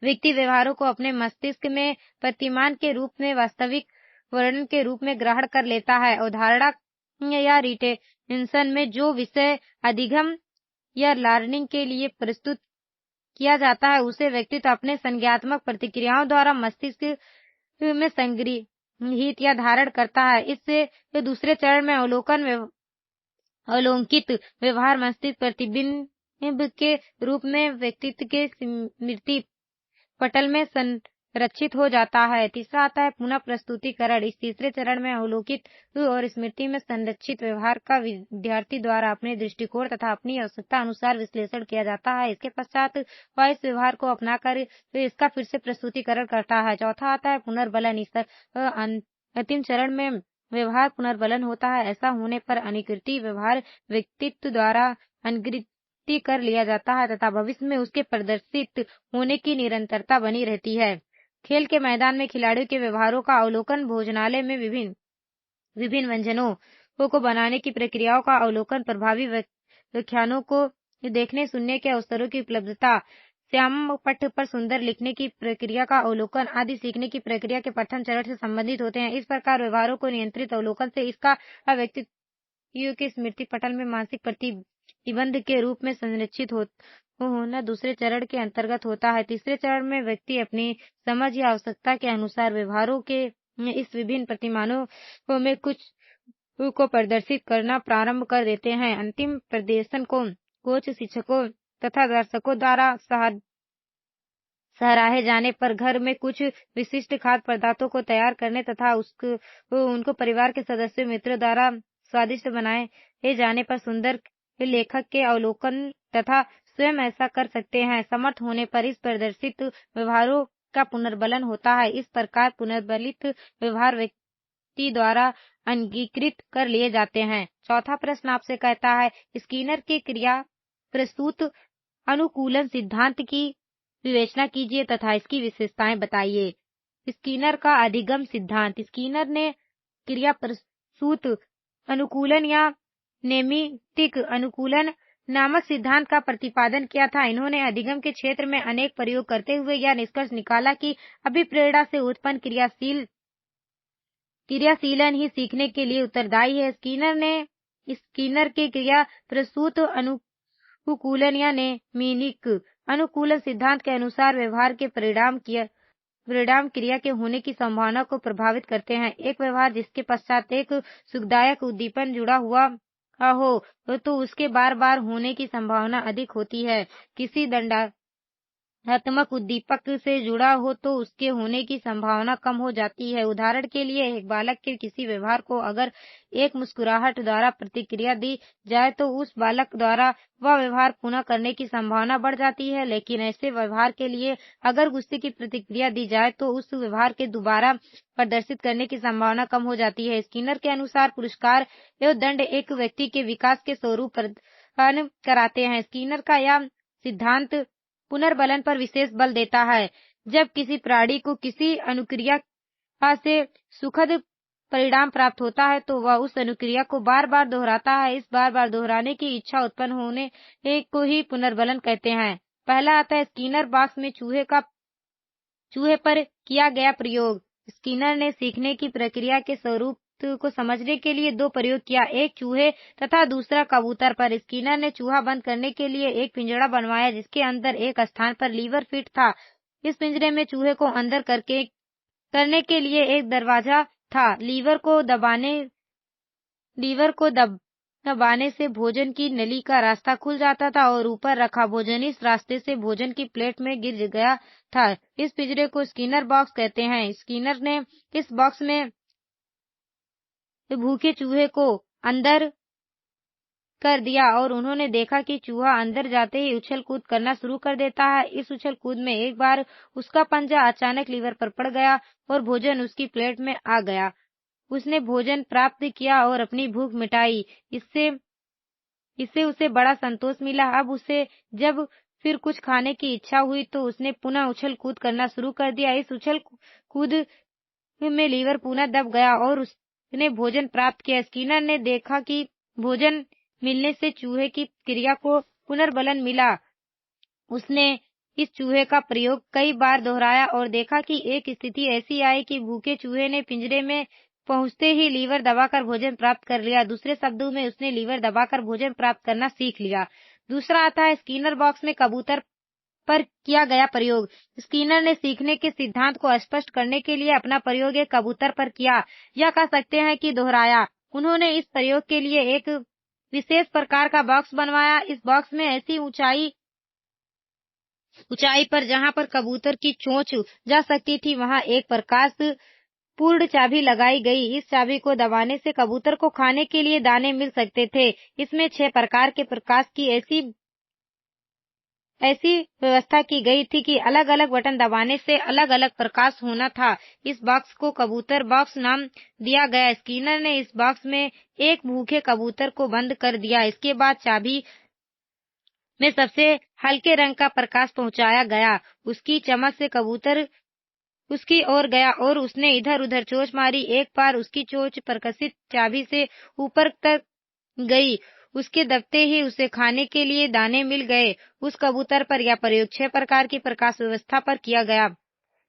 व्यक्ति व्यवहारों को अपने मस्तिष्क में प्रतिमान के रूप में वास्तविक वर्णन के रूप में ग्रहण कर लेता है। अवधारणा या रिटेंशन में जो विषय अधिगम या लर्निंग के लिए प्रस्तुत किया जाता है उसे व्यक्ति तो अपने संज्ञात्मक प्रतिक्रियाओं द्वारा मस्तिष्क में संग्रहित या धारण करता है। इससे दूसरे चरण में अवलोकित व्यवहार मस्तिष्क प्रतिबिंब के रूप में व्यक्तित्व के स्मृति पटल में संरक्षित हो जाता है। तीसरा आता है पुनः प्रस्तुतिकरण। इस तीसरे चरण में अवलोकित और स्मृति में संरक्षित व्यवहार का विद्यार्थी द्वारा अपने दृष्टिकोण तथा अपनी आवश्यकता अनुसार विश्लेषण किया जाता है। इसके पश्चात वह इस व्यवहार को अपनाकर इसका फिर से प्रस्तुतिकरण करता है। चौथा आता है पुनर्बलन। इस अंतिम चरण में व्यवहार पुनर्बलन होता है। ऐसा होने पर अनुकृति व्यवहार व्यक्तित्व द्वारा अनुकृत कर लिया जाता है तथा भविष्य में उसके प्रदर्शित होने की निरंतरता बनी रहती है। खेल के मैदान में खिलाड़ियों के व्यवहारों का अवलोकन, भोजनालय में विभिन्न व्यंजनों को बनाने की प्रक्रियाओं का अवलोकन, प्रभावी व्याख्यानों को देखने सुनने के अवसरों की उपलब्धता, श्याम पट्ट पर सुंदर लिखने की प्रक्रिया का अवलोकन आदि सीखने की प्रक्रिया के प्रथम चरण से संबंधित होते हैं। इस प्रकार व्यवहारों को नियंत्रित अवलोकन से इसका व्यक्तित्व की स्मृति पटल में मानसिक प्रतिबंध के रूप में संरक्षित होना दूसरे चरण के अंतर्गत होता है। तीसरे चरण में व्यक्ति अपनी समझ या आवश्यकता के अनुसार व्यवहारों के इस विभिन्न प्रतिमानों में कुछ को प्रदर्शित करना प्रारंभ कर देते हैं। अंतिम प्रदर्शन को कोच, शिक्षकों तथा दर्शकों द्वारा सराहे जाने पर घर में कुछ विशिष्ट खाद्य पदार्थों को तैयार करने तथा उनको परिवार के सदस्यों मित्रों द्वारा स्वादिष्ट बनाए जाने पर सुंदर लेखक के अवलोकन तथा स्वयं ऐसा कर सकते हैं। समर्थ होने पर इस प्रदर्शित व्यवहारों का पुनर्बलन होता है। इस प्रकार पुनर्बलित व्यवहार व्यक्ति द्वारा अंगीकृत कर लिए जाते हैं। चौथा प्रश्न आपसे कहता है स्किनर के क्रिया प्रस्तुत अनुकूलन सिद्धांत की विवेचना कीजिए तथा इसकी विशेषताएं बताइए। स्किनर का अधिगम सिद्धांत। स्किनर ने क्रिया प्रस्तुत अनुकूलन या नैमित्तिक अनुकूलन नामक सिद्धांत का प्रतिपादन किया था। इन्होंने अधिगम के क्षेत्र में अनेक प्रयोग करते हुए यह निष्कर्ष निकाला कि अभिप्रेरणा से उत्पन्न क्रियाशीलन ही सीखने के लिए उत्तरदायी है। स्किनर के क्रिया प्रस्तुत अनुकूलन या नैमित्तिक अनुकूलन सिद्धांत के अनुसार व्यवहार के परिणाम क्रिया के होने की संभावना को प्रभावित करते हैं। एक व्यवहार जिसके पश्चात एक सुखदायक उद्दीपन जुड़ा हुआ हो तो उसके बार बार होने की संभावना अधिक होती है। किसी दंडात्मक उद्दीपक से जुड़ा हो तो उसके होने की संभावना कम हो जाती है। उदाहरण के लिए एक बालक के किसी व्यवहार को अगर एक मुस्कुराहट द्वारा प्रतिक्रिया दी जाए तो उस बालक द्वारा वह व्यवहार पुनः करने की संभावना बढ़ जाती है। लेकिन ऐसे व्यवहार के लिए अगर गुस्से की प्रतिक्रिया दी जाए तो उस व्यवहार के दोबारा प्रदर्शित करने की संभावना कम हो जाती है। स्किनर के अनुसार पुरस्कार एवं दंड एक व्यक्ति के विकास के स्वरूप प्रदान कराते हैं। स्किनर का यह सिद्धांत पुनर्बलन पर विशेष बल देता है। जब किसी प्राणी को किसी अनुक्रिया से सुखद परिणाम प्राप्त होता है तो वह उस अनुक्रिया को बार बार दोहराता है। इस बार बार दोहराने की इच्छा उत्पन्न होने को ही पुनर्बलन कहते हैं। पहला आता है स्किनर बॉक्स में चूहे पर किया गया प्रयोग। स्किनर ने सीखने की प्रक्रिया के स्वरूप को समझने के लिए दो प्रयोग किया, एक चूहे तथा दूसरा कबूतर पर। स्किनर ने चूहा बंद करने के लिए एक पिंजड़ा बनवाया जिसके अंदर एक स्थान पर लीवर फिट था। इस पिंजरे में चूहे को अंदर करने के लिए एक दरवाजा था। लीवर को दबाने लीवर को दबाने से भोजन की नली का रास्ता खुल जाता था और ऊपर रखा भोजन इस रास्ते से भोजन की प्लेट में गिर गया था। इस पिंजरे को स्किनर बॉक्स कहते हैं। स्किनर ने इस बॉक्स में भूखे चूहे को अंदर कर दिया और उन्होंने देखा कि चूहा अंदर जाते ही उछल कूद करना शुरू कर देता है। इस उछल कूद में एक बार उसका पंजा अचानक लीवर पर पड़ गया और भोजन उसकी प्लेट में आ गया। उसने भोजन प्राप्त किया और अपनी भूख मिटाई। इससे इससे उसे बड़ा संतोष मिला। अब उसे जब फिर कुछ खाने की इच्छा हुई तो उसने पुनः उछल कूद करना शुरू कर दिया। इस उछल कूद में लीवर पुनः दब गया और उसने भोजन प्राप्त किया। स्किनर ने देखा कि भोजन मिलने से चूहे की क्रिया को पुनर्बलन मिला। उसने इस चूहे का प्रयोग कई बार दोहराया और देखा कि एक स्थिति ऐसी आई कि भूखे चूहे ने पिंजरे में पहुंचते ही लीवर दबाकर भोजन प्राप्त कर लिया। दूसरे शब्दों में उसने लीवर दबाकर भोजन प्राप्त करना सीख लिया। दूसरा आता है स्किनर बॉक्स में कबूतर पर किया गया प्रयोग। स्किनर ने सीखने के सिद्धांत को स्पष्ट करने के लिए अपना प्रयोग एक कबूतर पर किया, या कह सकते हैं कि दोहराया। उन्होंने इस प्रयोग के लिए एक विशेष प्रकार का बॉक्स बनवाया। इस बॉक्स में ऐसी ऊंचाई पर जहां पर कबूतर की चोंच जा सकती थी वहां एक प्रकाश पूर्ण चाबी लगाई गई। इस चाबी को दबाने से कबूतर को खाने के लिए दाने मिल सकते थे। इसमें 6 प्रकार के प्रकाश की ऐसी व्यवस्था की गई थी कि अलग अलग बटन दबाने से अलग अलग प्रकाश होना था। इस बॉक्स को कबूतर बॉक्स नाम दिया गया। स्किनर ने इस बॉक्स में एक भूखे कबूतर को बंद कर दिया। इसके बाद चाबी में सबसे हल्के रंग का प्रकाश पहुंचाया गया। उसकी चमक से कबूतर उसकी ओर गया और उसने इधर उधर चोंच मारी। एक बार उसकी चोंच प्रकाशित चाबी से ऊपर तक गई। उसके दबते ही उसे खाने के लिए दाने मिल गए। उस कबूतर पर यह प्रयोग 6 प्रकार की प्रकाश व्यवस्था पर किया गया।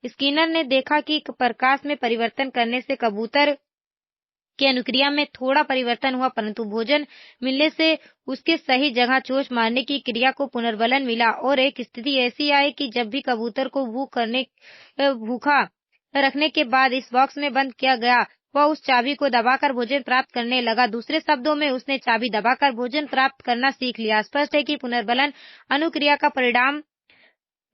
स्किनर ने देखा कि प्रकाश में परिवर्तन करने से कबूतर की अनुक्रिया में थोड़ा परिवर्तन हुआ, परंतु भोजन मिलने से उसके सही जगह चोंच मारने की क्रिया को पुनर्बलन मिला और एक स्थिति ऐसी आई कि जब भी कबूतर को भूखा रखने के बाद इस बॉक्स में बंद किया गया, वह उस चाबी को दबाकर भोजन प्राप्त करने लगा। दूसरे शब्दों में उसने चाबी दबाकर भोजन प्राप्त करना सीख लिया। स्पष्ट है कि पुनर्बलन अनुक्रिया का परिणाम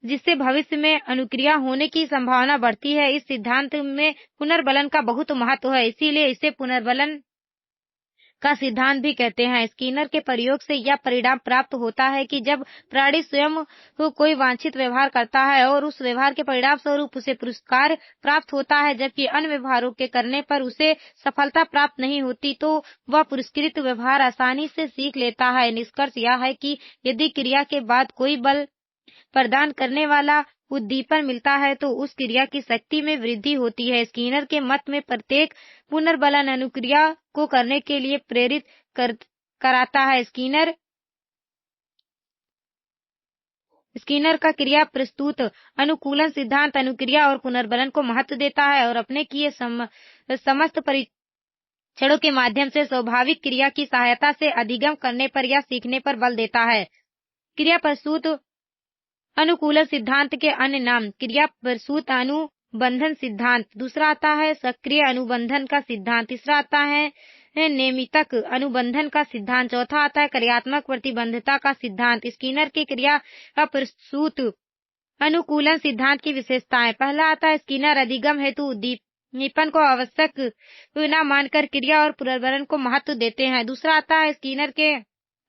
जिससे भविष्य में अनुक्रिया होने की संभावना बढ़ती है। इस सिद्धांत में पुनर्बलन का बहुत महत्व है, इसीलिए इसे पुनर्बलन का सिद्धांत भी कहते हैं। स्किनर के प्रयोग से यह परिणाम प्राप्त होता है कि जब प्राणी स्वयं को कोई वांछित व्यवहार करता है और उस व्यवहार के परिणाम स्वरूप उसे पुरस्कार प्राप्त होता है, जबकि अन्य व्यवहारों के करने पर उसे सफलता प्राप्त नहीं होती, तो वह पुरस्कृत व्यवहार आसानी से सीख लेता है। निष्कर्ष यह है कि यदि क्रिया के बाद कोई बल प्रदान करने वाला उद्दीपन मिलता है तो उस क्रिया की शक्ति में वृद्धि होती है। स्किनर के मत में प्रत्येक पुनर्बलन अनुक्रिया को करने के लिए प्रेरित कराता है। स्किनर का क्रिया प्रस्तुत अनुकूलन सिद्धांत अनुक्रिया और पुनर्बलन को महत्व देता है और अपने किए समस्त परीक्षणों के माध्यम से स्वाभाविक क्रिया की सहायता से अधिगम करने पर या सीखने पर बल देता है। क्रिया प्रस्तुत अनुकूलन सिद्धांत के अन्य नाम क्रिया प्रसूत अनुबंधन सिद्धांत, दूसरा आता है सक्रिय अनुबंधन का सिद्धांत, तीसरा आता है नेमितक अनुबंधन का सिद्धांत, चौथा आता है क्रियात्मक प्रतिबंधता का सिद्धांत। स्किनर की क्रिया का प्रसूत अनुकूलन सिद्धांत की विशेषताएं। पहला आता है स्किनर अधिगम हेतु उद्दीपन को आवश्यक न मानकर क्रिया और पुनर्बलन को महत्व देते हैं। दूसरा आता है स्किनर के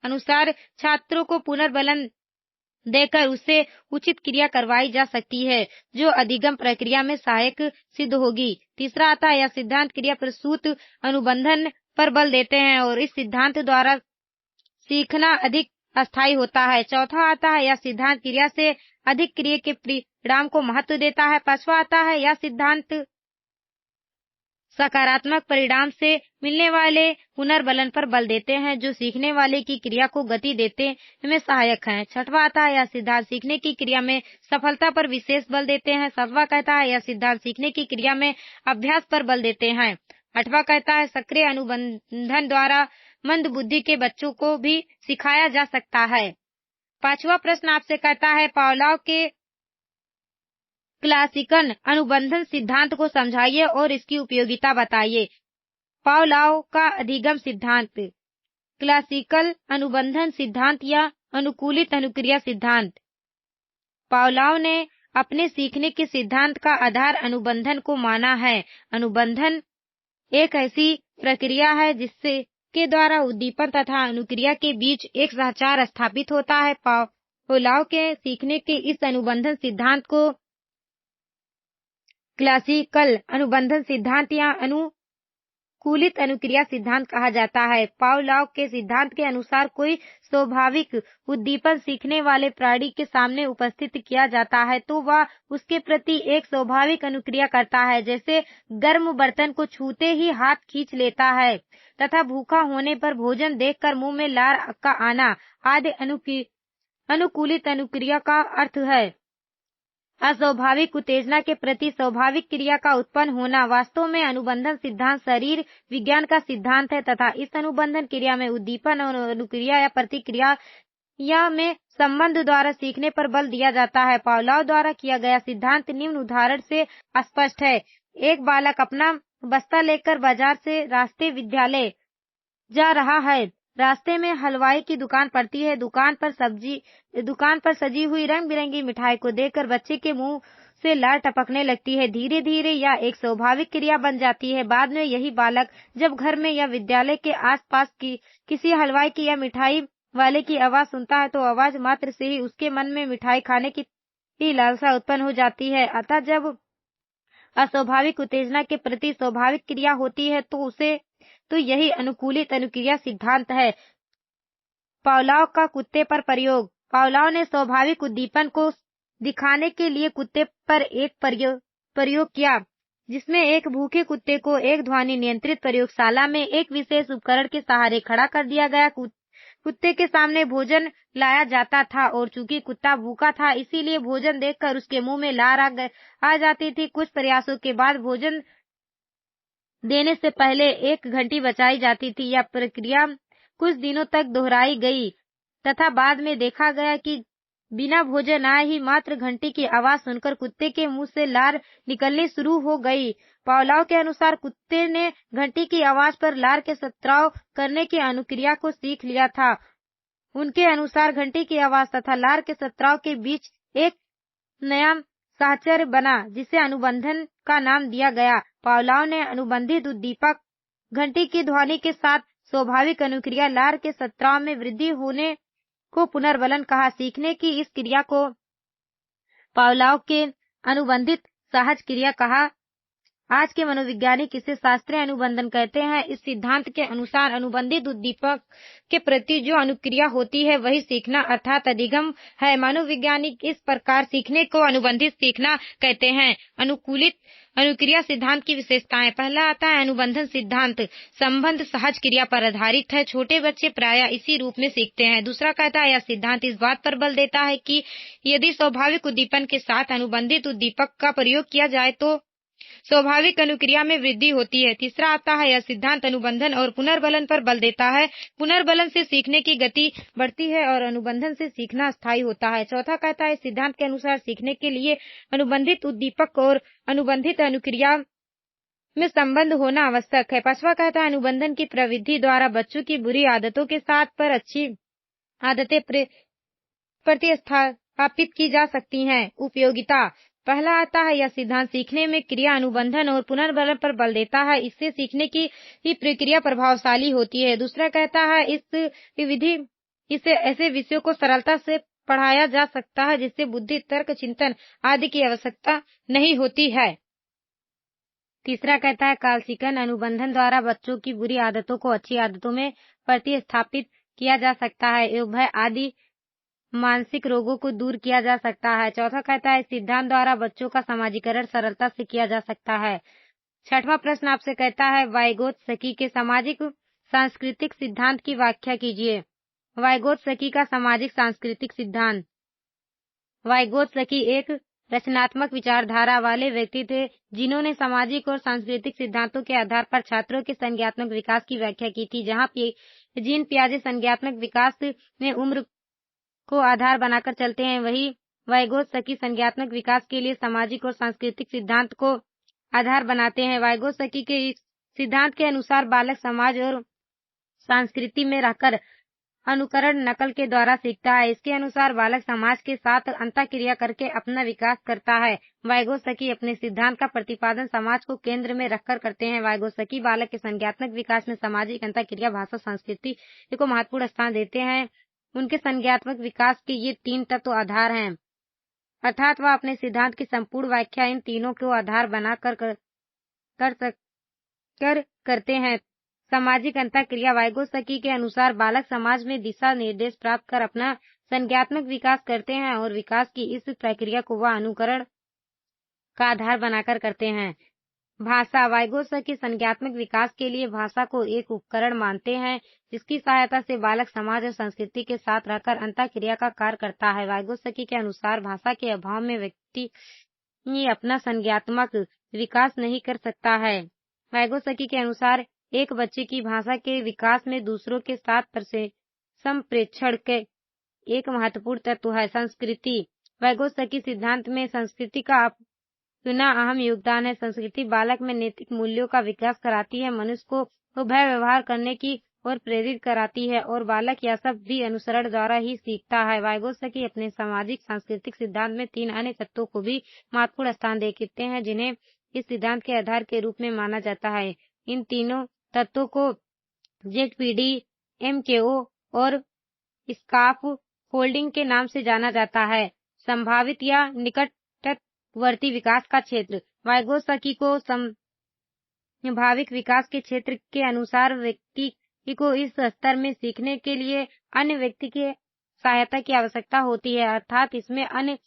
अनुसार छात्रों को पुनर्बलन देकर उससे उचित क्रिया करवाई जा सकती है जो अधिगम प्रक्रिया में सहायक सिद्ध होगी। तीसरा आता है यह सिद्धांत क्रिया प्रसूत अनुबंधन पर बल देते हैं और इस सिद्धांत द्वारा सीखना अधिक अस्थायी होता है। चौथा आता है यह सिद्धांत क्रिया से अधिक क्रिया के परिणाम को महत्व देता है। पांचवा आता है यह सिद्धांत सकारात्मक परिणाम से मिलने वाले पुनर्बलन पर बल देते हैं जो सीखने वाले की क्रिया को गति देते में सहायक हैं। छठवां आता है यह सिद्धांत सीखने की क्रिया में सफलता पर विशेष बल देते हैं। सातवां कहता है यह सिद्धांत सीखने की क्रिया में अभ्यास पर बल देते हैं। आठवां कहता है सक्रिय अनुबंधन द्वारा मंद बुद्धि के बच्चों को भी सिखाया जा सकता है। पांचवा प्रश्न आपसे कहता है पावलोव के क्लासिकल अनुबंधन सिद्धांत को समझाइए और इसकी उपयोगिता बताइए। पावलोव का अधिगम सिद्धांत, क्लासिकल अनुबंधन सिद्धांत या अनुकूलित अनुक्रिया सिद्धांत। पावलोव ने अपने सीखने के सिद्धांत का आधार अनुबंधन को माना है। अनुबंधन एक ऐसी प्रक्रिया है जिससे के द्वारा उद्दीपन तथा अनुक्रिया के बीच एक सहचार स्थापित होता है। पावलोव के सीखने के इस अनुबंधन सिद्धांत को क्लासिकल अनुबंधन सिद्धांत या अनुकूलित अनुक्रिया सिद्धांत कहा जाता है। पावलोव के सिद्धांत के अनुसार कोई स्वाभाविक उद्दीपन सीखने वाले प्राणी के सामने उपस्थित किया जाता है तो वह उसके प्रति एक स्वाभाविक अनुक्रिया करता है, जैसे गर्म बर्तन को छूते ही हाथ खींच लेता है तथा भूखा होने पर भोजन देखकर मुंह में लार का आना आदि अनुकूलित अनुक्रिया का अर्थ है। अस्वाभाविक उत्तेजना के प्रति स्वाभाविक क्रिया का उत्पन्न होना वास्तव में अनुबंधन सिद्धांत शरीर विज्ञान का सिद्धांत है तथा इस अनुबंधन क्रिया में उद्दीपन और अनुक्रिया या प्रतिक्रिया या में संबंध द्वारा सीखने पर बल दिया जाता है। पावलोव द्वारा किया गया सिद्धांत निम्न उदाहरण से स्पष्ट है। एक बालक अपना बस्ता लेकर बाजार से रास्ते विद्यालय जा रहा है। रास्ते में हलवाई की दुकान पड़ती है। दुकान पर सजी हुई रंग बिरंगी मिठाई को देखकर बच्चे के मुंह से लार टपकने लगती है। धीरे धीरे यह एक स्वाभाविक क्रिया बन जाती है। बाद में यही बालक जब घर में या विद्यालय के आसपास की किसी हलवाई की या मिठाई वाले की आवाज सुनता है तो आवाज मात्र से ही उसके मन में मिठाई खाने की लालसा उत्पन्न हो जाती है। अतः जब अस्वाभाविक उत्तेजना के प्रति स्वाभाविक क्रिया होती है तो यही अनुकूलित अनुक्रिया सिद्धांत है। पावलोव का कुत्ते पर प्रयोग। पावलोव ने स्वाभाविक उद्दीपन को दिखाने के लिए कुत्ते पर एक प्रयोग किया, जिसमें एक भूखे कुत्ते को एक ध्वनि नियंत्रित प्रयोगशाला में एक विशेष उपकरण के सहारे खड़ा कर दिया गया। कुत्ते के सामने भोजन लाया जाता था और चूंकि कुत्ता भूखा था इसीलिए भोजन देखकर उसके मुंह में लार आ जाती थी। कुछ प्रयासों के बाद भोजन देने से पहले 1 घंटी बचाई जाती थी। यह प्रक्रिया कुछ दिनों तक दोहराई गई तथा बाद में देखा गया कि बिना भोजन आए ही मात्र घंटी की आवाज सुनकर कुत्ते के मुंह से लार निकलनी शुरू हो गई। पावलोव के अनुसार कुत्ते ने घंटी की आवाज पर लार के स्त्राव करने की अनुक्रिया को सीख लिया था। उनके अनुसार घंटी की आवाज तथा लार के स्त्राव के बीच एक नया साहचर्य बना जिसे अनुबंधन का नाम दिया गया। पावलोव ने अनुबंधित उद्दीपक घंटी की ध्वनि के साथ स्वाभाविक अनुक्रिया लार के स्त्राव में वृद्धि होने को पुनर्बलन कहा। सीखने की इस क्रिया को पावलोव के अनुबंधित सहज क्रिया कहा। आज के मनोवैज्ञानिक इसे शास्त्रीय अनुबंधन कहते हैं। इस सिद्धांत के अनुसार अनुबंधित उद्दीपक के प्रति जो अनुक्रिया होती है वही सीखना अर्थात अधिगम है। मनोवैज्ञानिक इस प्रकार सीखने को अनुबंधित सीखना कहते हैं। अनुकूलित अनुक्रिया सिद्धांत की विशेषताएं। पहला आता है अनुबंधन सिद्धांत संबंध सहज क्रिया पर आधारित है। छोटे बच्चे प्रायः इसी रूप में सीखते हैं। दूसरा कहता है यह सिद्धांत इस बात पर बल देता है कि यदि स्वाभाविक उद्दीपन के साथ अनुबंधित उद्दीपक का प्रयोग किया जाए तो स्वाभाविक अनुक्रिया में वृद्धि होती है। तीसरा आता है यह सिद्धांत अनुबंधन और पुनर्बलन पर बल देता है। पुनर्बलन से सीखने की गति बढ़ती है और अनुबंधन से सीखना स्थायी होता है। चौथा कहता है इस सिद्धांत के अनुसार सीखने के लिए अनुबंधित उद्दीपक और अनुबंधित अनुक्रिया में संबंध होना आवश्यक है। पांचवा कहता है अनुबंधन की प्रविधि द्वारा बच्चों की बुरी आदतों के साथ पर अच्छी आदतें प्रतिस्थापित की जा सकती हैं। उपयोगिता। पहला आता है यह सिद्धांत सीखने में क्रिया अनुबंधन और पुनर्बलन पर बल देता है। इससे सीखने की प्रक्रिया प्रभावशाली होती है। दूसरा कहता है इससे ऐसे विषयों को सरलता से पढ़ाया जा सकता है जिससे बुद्धि तर्क चिंतन आदि की आवश्यकता नहीं होती है। तीसरा कहता है क्लासिकल अनुबंधन द्वारा बच्चों की बुरी आदतों को अच्छी आदतों में प्रतिस्थापित किया जा सकता है एवं भय आदि मानसिक रोगों को दूर किया जा सकता है। चौथा कहता है सिद्धांत द्वारा बच्चों का समाजीकरण सरलता से किया जा सकता है। छठवां प्रश्न आपसे कहता है वाइगोत्स्की के सामाजिक सांस्कृतिक सिद्धांत की व्याख्या कीजिए। वाइगोत्स्की का सामाजिक सांस्कृतिक सिद्धांत। वाइगोत्स्की एक रचनात्मक विचारधारा वाले व्यक्ति थे जिन्होंने सामाजिक और सांस्कृतिक सिद्धांतों के आधार पर छात्रों के संज्ञानात्मक विकास की व्याख्या की थी। जहाँ जीन पियाजे संज्ञानात्मक विकास में उम्र को आधार बनाकर चलते हैं, वही वाइगोत्स्की संज्ञानात्मक विकास के लिए सामाजिक और सांस्कृतिक सिद्धांत को आधार बनाते हैं। वाइगोत्स्की के इस सिद्धांत के अनुसार बालक समाज और संस्कृति में रहकर अनुकरण नकल के द्वारा सीखता है। इसके अनुसार बालक समाज के साथ अंतःक्रिया करके अपना विकास करता है। वाइगोत्स्की अपने सिद्धांत का प्रतिपादन समाज को केंद्र में रखकर करते हैं। वाइगोत्स्की बालक के संज्ञानात्मक विकास में सामाजिक अंतःक्रिया, भाषा, संस्कृति को महत्वपूर्ण स्थान देते हैं। उनके संज्ञानात्मक विकास के ये 3 तत्व आधार हैं, अर्थात वह अपने सिद्धांत की संपूर्ण व्याख्या इन तीनों को आधार बनाकर करते हैं। सामाजिक अंतःक्रिया। वाइगोत्स्की के अनुसार बालक समाज में दिशा निर्देश प्राप्त कर अपना संज्ञानात्मक विकास करते हैं और विकास की इस प्रक्रिया को वह अनुकरण का आधार बनाकर करते हैं। भाषा। वाइगोत्स्की संज्ञानात्मक विकास के लिए भाषा को एक उपकरण मानते हैं, जिसकी सहायता से बालक समाज और संस्कृति के साथ रहकर अंतःक्रिया का कार्य करता है। वाइगोत्स्की के अनुसार भाषा के अभाव में व्यक्ति अपना संज्ञानात्मक विकास नहीं कर सकता है। वाइगोत्स्की के अनुसार एक बच्चे की भाषा के विकास में दूसरों के साथ संप्रेषण के एक महत्वपूर्ण तत्व है। संस्कृति। वाइगोत्स्की सिद्धांत में संस्कृति का अपना अहम योगदान है। संस्कृति बालक में नैतिक मूल्यों का विकास कराती है, मनुष्य को उभय व्यवहार करने की ओर प्रेरित कराती है और बालक यह सब भी अनुसरण द्वारा ही सीखता है। वाइगोत्स्की अपने सामाजिक सांस्कृतिक सिद्धांत में 3 अन्य तत्वों को भी महत्वपूर्ण स्थान देते हैं, जिन्हें इस सिद्धांत के आधार के रूप में माना जाता है। इन तीनों तत्वों को जेडपीडी, एमकेओ और स्काफ फोल्डिंग के नाम से जाना जाता है। संभावित या निकटवर्ती विकास का क्षेत्र। वाइगोत्स्की को संभावित विकास के क्षेत्र के अनुसार व्यक्ति को इस स्तर में सीखने के लिए अन्य व्यक्ति की सहायता की आवश्यकता होती है, अर्थात इसमें अन्य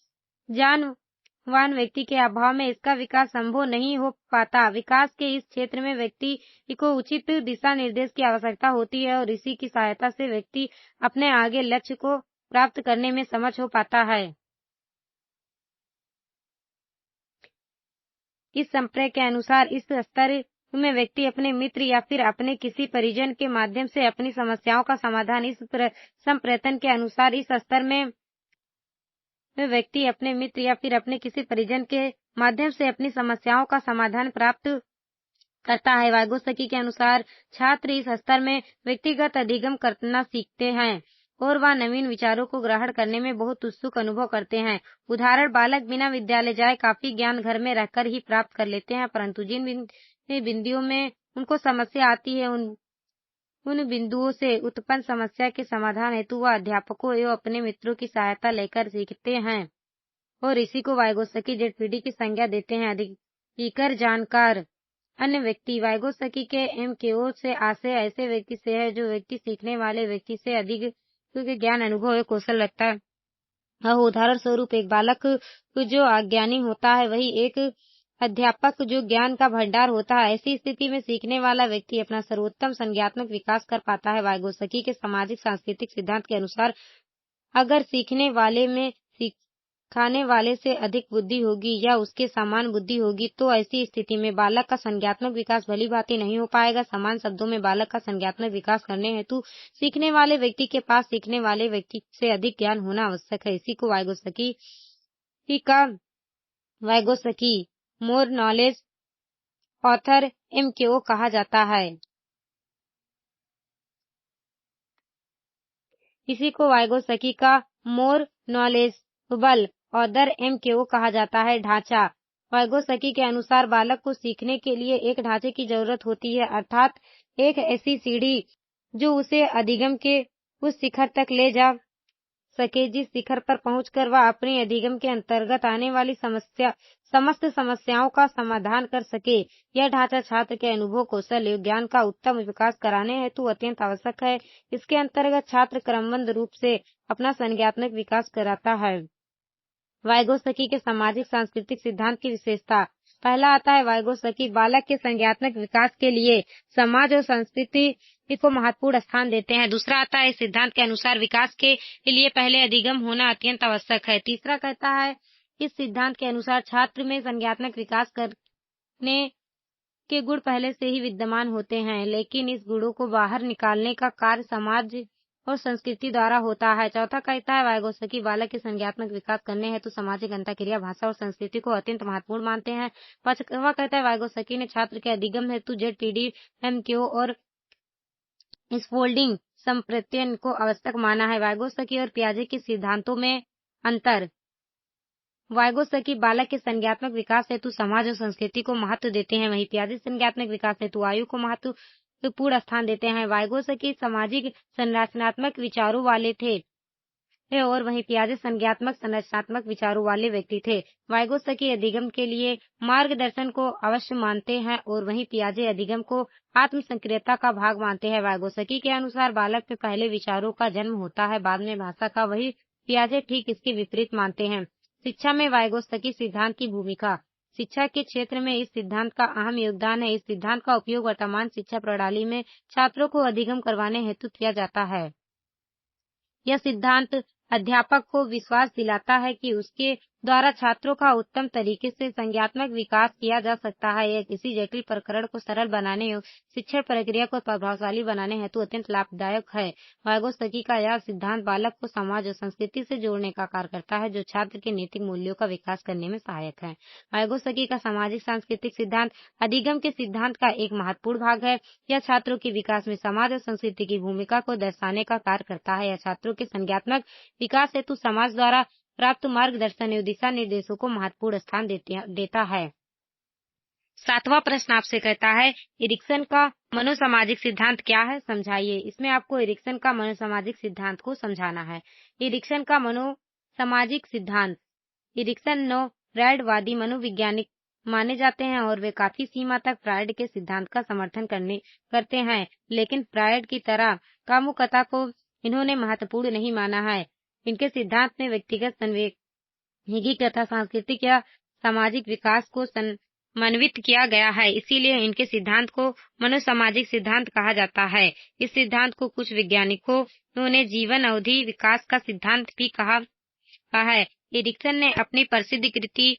ज्ञानवान व्यक्ति के अभाव में इसका विकास संभव नहीं हो पाता। विकास के इस क्षेत्र में व्यक्ति को उचित दिशा निर्देश की आवश्यकता होती है और इसी की सहायता से व्यक्ति अपने आगे लक्ष्य को प्राप्त करने में समर्थ हो पाता है। इस संप्रदाय के अनुसार इस स्तर में व्यक्ति अपने मित्र या फिर अपने किसी परिजन के माध्यम से अपनी समस्याओं का समाधान इस संप्रदाय के अनुसार इस स्तर में व्यक्ति अपने मित्र या फिर अपने किसी परिजन के माध्यम से अपनी समस्याओं का समाधान प्राप्त करता है। वाइगोत्स्की के अनुसार छात्र इस स्तर में व्यक्तिगत अधिगम करना सीखते हैं और वह नवीन विचारों को ग्रहण करने में बहुत उत्सुक अनुभव करते हैं। उदाहरण, बालक बिना विद्यालय जाए काफी ज्ञान घर में रहकर ही प्राप्त कर लेते हैं, परंतु जिन बिंदुओं में उनको समस्या आती है उन बिंदुओं से उत्पन्न समस्या के समाधान हेतु वह अध्यापकों एवं अपने मित्रों की सहायता लेकर सीखते हैं और इसी को वाइगोत्स्की जेडपीडी की संज्ञा देते हैं। अधिकर जानकार अन्य व्यक्ति। वाइगोत्स्की के एमकेओ से आशय ऐसे व्यक्ति से है जो व्यक्ति सीखने वाले व्यक्ति से अधिक ज्ञान, अनुभव और कौशल रखता है। उदाहरण स्वरूप, एक बालक जो अज्ञानी होता है वही एक अध्यापक जो ज्ञान का भंडार होता है। ऐसी स्थिति में सीखने वाला व्यक्ति अपना सर्वोत्तम संज्ञानात्मक विकास कर पाता है। वाइगोत्स्की के सामाजिक सांस्कृतिक सिद्धांत के अनुसार अगर सीखने वाले में सिखाने वाले से अधिक बुद्धि होगी या उसके समान बुद्धि होगी तो ऐसी स्थिति में बालक का संज्ञानात्मक विकास भली भांति नहीं हो पाएगा। समान शब्दों में बालक का संज्ञानात्मक विकास करने हेतु सीखने वाले व्यक्ति के पास सीखने वाले व्यक्ति से अधिक ज्ञान होना आवश्यक है। इसी को वाइगोत्स्की मोर नॉलेज ऑथर एमकेओ कहा जाता है। इसी को वाइगोत्स्की का मोर नॉलेजेबल ऑथर एमकेओ कहा जाता है। ढांचा। वाइगोत्स्की के अनुसार बालक को सीखने के लिए एक ढांचे की जरूरत होती है, अर्थात एक ऐसी सीढ़ी जो उसे अधिगम के उस शिखर तक ले जा सके जिस शिखर पर पहुंचकर वह अपने अधिगम के अंतर्गत आने वाली समस्त समस्याओं का समाधान कर सके। यह ढांचा छात्र के अनुभव, कौशल एवं ज्ञान का उत्तम विकास कराने हेतु अत्यंत आवश्यक है। इसके अंतर्गत छात्र क्रमबद्ध रूप से अपना संज्ञानात्मक विकास कराता है। वाइगोत्स्की के सामाजिक सांस्कृतिक सिद्धांत की विशेषता। पहला आता है वाइगोत्स्की बालक के संज्ञानात्मक विकास के लिए समाज और संस्कृति को महत्वपूर्ण स्थान देते हैं। दूसरा आता है, सिद्धांत के अनुसार विकास के लिए पहले अधिगम होना अत्यंत आवश्यक है। तीसरा कहता है, इस सिद्धांत के अनुसार छात्र में संज्ञानात्मक विकास करने के गुण पहले से ही विद्यमान होते हैं, लेकिन इस गुणों को बाहर निकालने का कार्य समाज और संस्कृति द्वारा होता है। चौथा कहता है वाइगोत्स्की बालक के संज्ञानात्मक विकास करने हेतु सामाजिक अंतःक्रिया, भाषा और संस्कृति को अत्यंत महत्वपूर्ण मानते हैं। पांचवा कहता है वाइगोत्स्की ने छात्र के अधिगम हेतु ZPD-MQ और स्फोल्डिंग संप्रत्ययन को आवश्यक माना है। वाइगोत्स्की और पियाजे के सिद्धांतों में अंतर। वाइगोत्स्की बालक के संज्ञानात्मक विकास हेतु समाज और संस्कृति को महत्व देते हैं, वहीं पियाजे संज्ञानात्मक विकास हेतु आयु को महत्वपूर्ण स्थान देते हैं। वाइगोत्स्की सामाजिक संरचनात्मक विचारों वाले थे और वहीं पियाजे संज्ञानात्मक संरचनात्मक विचारों वाले व्यक्ति थे। वाइगोत्स्की अधिगम के लिए मार्गदर्शन को अवश्य मानते हैं और वहीं पियाजे अधिगम को आत्म सक्रियता का भाग मानते हैं। वाइगोत्स्की के अनुसार बालक में पहले विचारों का जन्म होता है, बाद में भाषा का, वही पियाजे ठीक इसके विपरीत मानते हैं। शिक्षा में वाइगोत्स्की सिद्धांत की भूमिका। शिक्षा के क्षेत्र में इस सिद्धांत का अहम योगदान है। इस सिद्धांत का उपयोग वर्तमान शिक्षा प्रणाली में छात्रों को अधिगम करवाने हेतु किया जाता है। यह सिद्धांत अध्यापक को विश्वास दिलाता है कि उसके द्वारा छात्रों का उत्तम तरीके से संज्ञानात्मक विकास किया जा सकता है। यह किसी जटिल प्रकरण को सरल बनाने और शिक्षण प्रक्रिया को प्रभावशाली बनाने हेतु अत्यंत लाभदायक है। वाइगोत्स्की का यह सिद्धांत बालक को समाज और संस्कृति से जोड़ने का कार्य करता है, जो छात्र के नैतिक मूल्यों का विकास करने में सहायक है। वाइगोत्स्की का सामाजिक सांस्कृतिक सिद्धांत अधिगम के सिद्धांत का एक महत्वपूर्ण भाग है। यह छात्रों के विकास में समाज और संस्कृति की भूमिका को दर्शाने का कार्य करता है। यह छात्रों के संज्ञानात्मक विकास हेतु समाज द्वारा प्राप्त मार्गदर्शन और दिशा निर्देशों को महत्वपूर्ण स्थान देता है। सातवां प्रश्न आपसे कहता है एरिक्सन का मनोसामाजिक सिद्धांत क्या है, समझाइए। इसमें आपको एरिक्सन का मनोसामाजिक सिद्धांत को समझाना है। एरिक्सन का मनोसामाजिक सिद्धांत। एरिक्सन फ्रायडवादी मनोवैज्ञानिक माने जाते हैं और वे काफी सीमा तक फ्रायड के सिद्धांत का समर्थन करते हैं, लेकिन फ्रायड की तरह कामुकता को इन्होंने महत्वपूर्ण नहीं माना है। इनके सिद्धांत में व्यक्तिगत संवेगी तथा सांस्कृतिक या सामाजिक विकास को समन्वित किया गया है, इसीलिए इनके सिद्धांत को मनोसामाजिक सिद्धांत कहा जाता है। इस सिद्धांत को कुछ वैज्ञानिकों ने जीवन अवधि विकास का सिद्धांत भी कहा है। एरिक्सन ने अपनी प्रसिद्ध कृति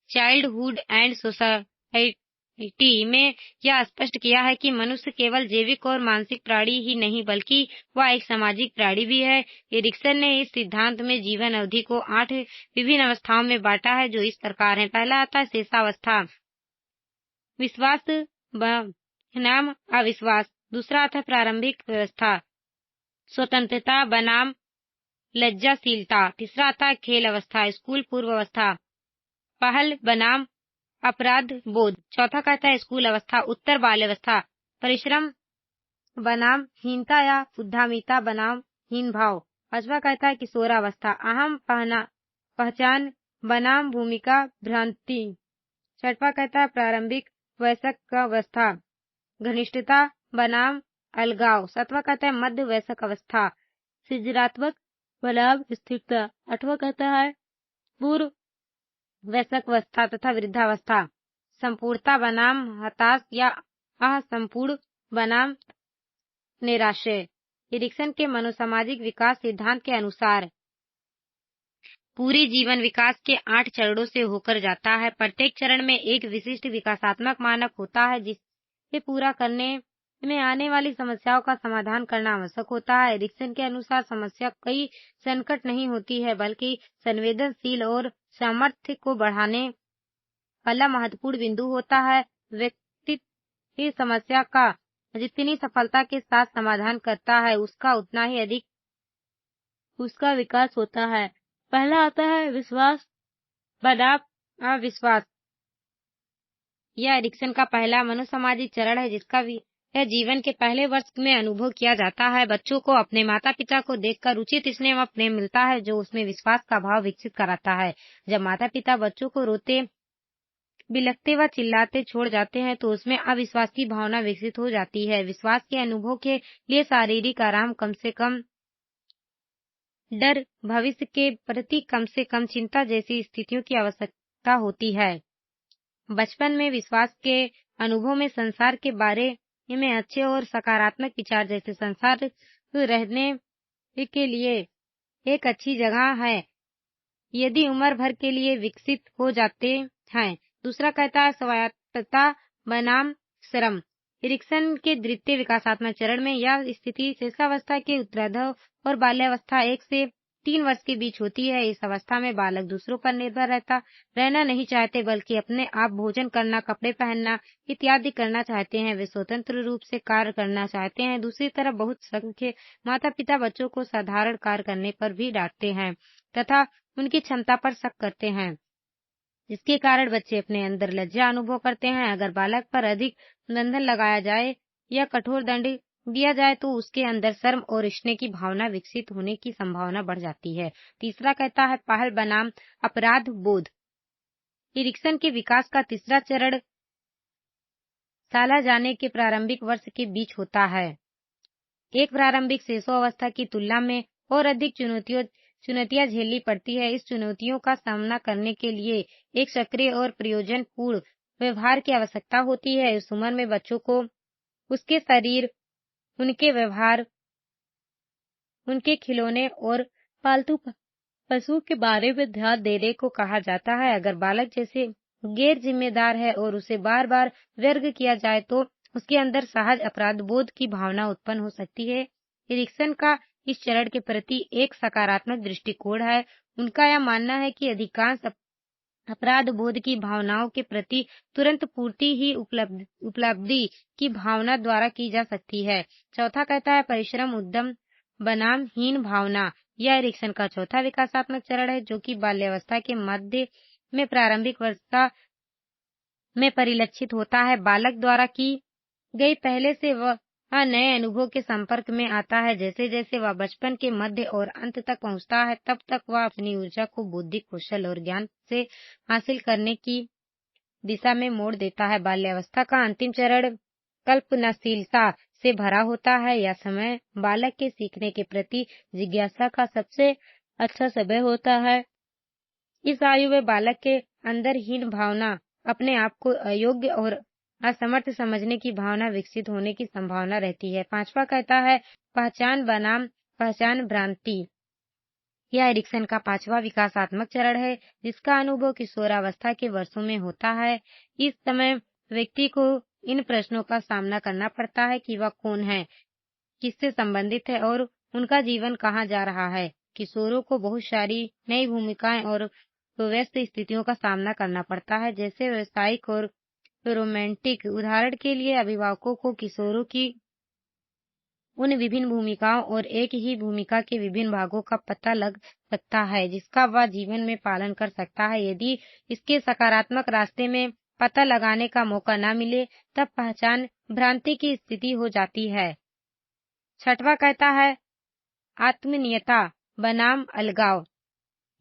चाइल्डहुड एंड सोसाइटी में यह स्पष्ट किया है कि मनुष्य केवल जैविक और मानसिक प्राणी ही नहीं बल्कि वह एक सामाजिक प्राणी भी है। एरिक्सन ने इस सिद्धांत में जीवन अवधि को 8 विभिन्न अवस्थाओं में बांटा है, जो इस प्रकार है। पहला आता है शेषावस्था, विश्वास बनाम अविश्वास। दूसरा आता है प्रारंभिक व्यवस्था, स्वतंत्रता बनाम लज्जाशीलता। तीसरा आता है खेल अवस्था, स्कूल पूर्व अवस्था, पहल बनाम अपराध बोध। चौथा कहता है स्कूल अवस्था, उत्तर बाल्यावस्था, परिश्रम बनाम हीनता या उद्यमिता बनाम हीन भाव। पांचवा कहता है किशोरावस्था, अहम पहचान बनाम भूमिका भ्रांति। छठवा कहता है प्रारंभिक वयस्क अवस्था, घनिष्ठता बनाम अलगाव। सातवां कहता है मध्य वयस्क अवस्था, सृजनात्मक बनाम स्थिरता। आठवां कहता है पूर्व वयस्क अवस्था तथा वृद्धावस्था, संपूर्णता बनाम हताश या असंपूर्ण बनाम निराशय। एरिक्सन के मनोसामाजिक विकास सिद्धांत के अनुसार पूरी जीवन विकास के 8 चरणों से होकर जाता है। प्रत्येक चरण में एक विशिष्ट विकासात्मक मानक होता है, जिसे पूरा करने में आने वाली समस्याओं का समाधान करना आवश्यक होता है। एरिक्सन के अनुसार समस्या कोई संकट नहीं होती है, बल्कि संवेदनशील और सामर्थ्य को बढ़ाने वाला महत्वपूर्ण बिंदु होता है। व्यक्ति की समस्या का जितनी सफलता के साथ समाधान करता है, उसका उतना ही अधिक उसका विकास होता है। पहला आता है विश्वास बनाम अविश्वास। यह एरिक्सन का पहला मनोसामाजिक चरण है, जिसका यह जीवन के पहले वर्ष में अनुभव किया जाता है। बच्चों को अपने माता पिता को देखकर उचित स्नेह व प्रेम मिलता है, जो उसमें विश्वास का भाव विकसित कराता है। जब माता पिता बच्चों को रोते बिलखते व चिल्लाते छोड़ जाते हैं, तो उसमें अविश्वास की भावना विकसित हो जाती है। विश्वास के अनुभव के लिए शारीरिक आराम, कम से कम डर, भविष्य के प्रति कम से कम चिंता जैसी स्थितियों की आवश्यकता होती है। बचपन में विश्वास के अनुभव में संसार के बारे में अच्छे और सकारात्मक विचार जैसे संसार रहने के लिए एक अच्छी जगह है, यदि उम्र भर के लिए विकसित हो जाते हैं। दूसरा कहता है स्वायत्तता बनाम श्रम। इरिक्सन के द्वितीय विकासात्मक चरण में यह स्थिति शिशुअवस्था के उत्तरार्ध और बाल्यावस्था 1 से 3 वर्ष के बीच होती है। इस अवस्था में बालक दूसरों पर निर्भर रहना नहीं चाहते, बल्कि अपने आप भोजन करना, कपड़े पहनना इत्यादि करना चाहते हैं। वे स्वतंत्र रूप से कार्य करना चाहते हैं। दूसरी तरफ बहुत संख्य माता-पिता बच्चों को साधारण कार्य करने पर भी डांटते हैं तथा उनकी क्षमता पर शक करते हैं, जिसके कारण बच्चे अपने अंदर लज्जा अनुभव करते हैं। अगर बालक पर अधिक बंधन लगाया जाए या कठोर दंड दिया जाए तो उसके अंदर शर्म और स्नेह की भावना विकसित होने की संभावना बढ़ जाती है। तीसरा कहता है पहल बनाम अपराध बोध। इरिक्सन के विकास का तीसरा चरण साला जाने के प्रारंभिक वर्ष के बीच होता है। एक प्रारंभिक शिशुअवस्था की तुलना में और अधिक चुनौतियां झेलनी पड़ती है। इस चुनौतियों का सामना करने के लिए एक सक्रिय और प्रयोजनपूर्ण व्यवहार की आवश्यकता होती है। इस उम्र में बच्चों को उसके शरीर, उनके व्यवहार, उनके खिलौने और पालतू पशु के बारे में ध्यान देने को कहा जाता है। अगर बालक जैसे गैर जिम्मेदार है और उसे बार बार व्यंग्य किया जाए तो उसके अंदर सहज अपराध बोध की भावना उत्पन्न हो सकती है। इरिक्सन का इस चरण के प्रति एक सकारात्मक दृष्टिकोण है। उनका यह मानना है कि अधिकांश अपराध बोध की भावनाओं के प्रति तुरंत पूर्ति ही उपलब्धि की भावना द्वारा की जा सकती है। चौथा कहता है परिश्रम उद्यम बनाम हीन भावना। यह इरिक्सन का चौथा विकासात्मक चरण है, जो कि बाल्यावस्था के मध्य में प्रारंभिक वर्षा में परिलक्षित होता है। बालक द्वारा की गई पहले से वह नए अनुभव के संपर्क में आता है। जैसे जैसे वह बचपन के मध्य और अंत तक पहुंचता है, तब तक वह अपनी ऊर्जा को बौद्धिक कौशल और ज्ञान से हासिल करने की दिशा में मोड़ देता है। बाल्यावस्था का अंतिम चरण कल्पनाशीलता से भरा होता है। यह समय बालक के सीखने के प्रति जिज्ञासा का सबसे अच्छा समय होता है। इस आयु में बालक के अंदर हीन भावना, अपने आप को अयोग्य और असमर्थ समझने की भावना विकसित होने की संभावना रहती है। पांचवा कहता है पहचान बनाम पहचान भ्रांति। यह इरिक्सन का पांचवा विकासात्मक चरण है, जिसका अनुभव किशोरावस्था के वर्षों में होता है। इस समय व्यक्ति को इन प्रश्नों का सामना करना पड़ता है कि वह कौन है, किससे संबंधित है और उनका जीवन कहाँ जा रहा है। किशोरों को बहुत सारी नई भूमिकाएं और व्यस्त स्थितियों का सामना करना पड़ता है, जैसे व्यवसायिक और रोमांटिक। उदाहरण के लिए अभिभावकों को किशोरों की उन विभिन्न भूमिकाओं और एक ही भूमिका के विभिन्न भागों का पता लग सकता है, जिसका वह जीवन में पालन कर सकता है। यदि इसके सकारात्मक रास्ते में पता लगाने का मौका न मिले, तब पहचान भ्रांति की स्थिति हो जाती है। छठवां कहता है आत्मीयता बनाम अलगाव।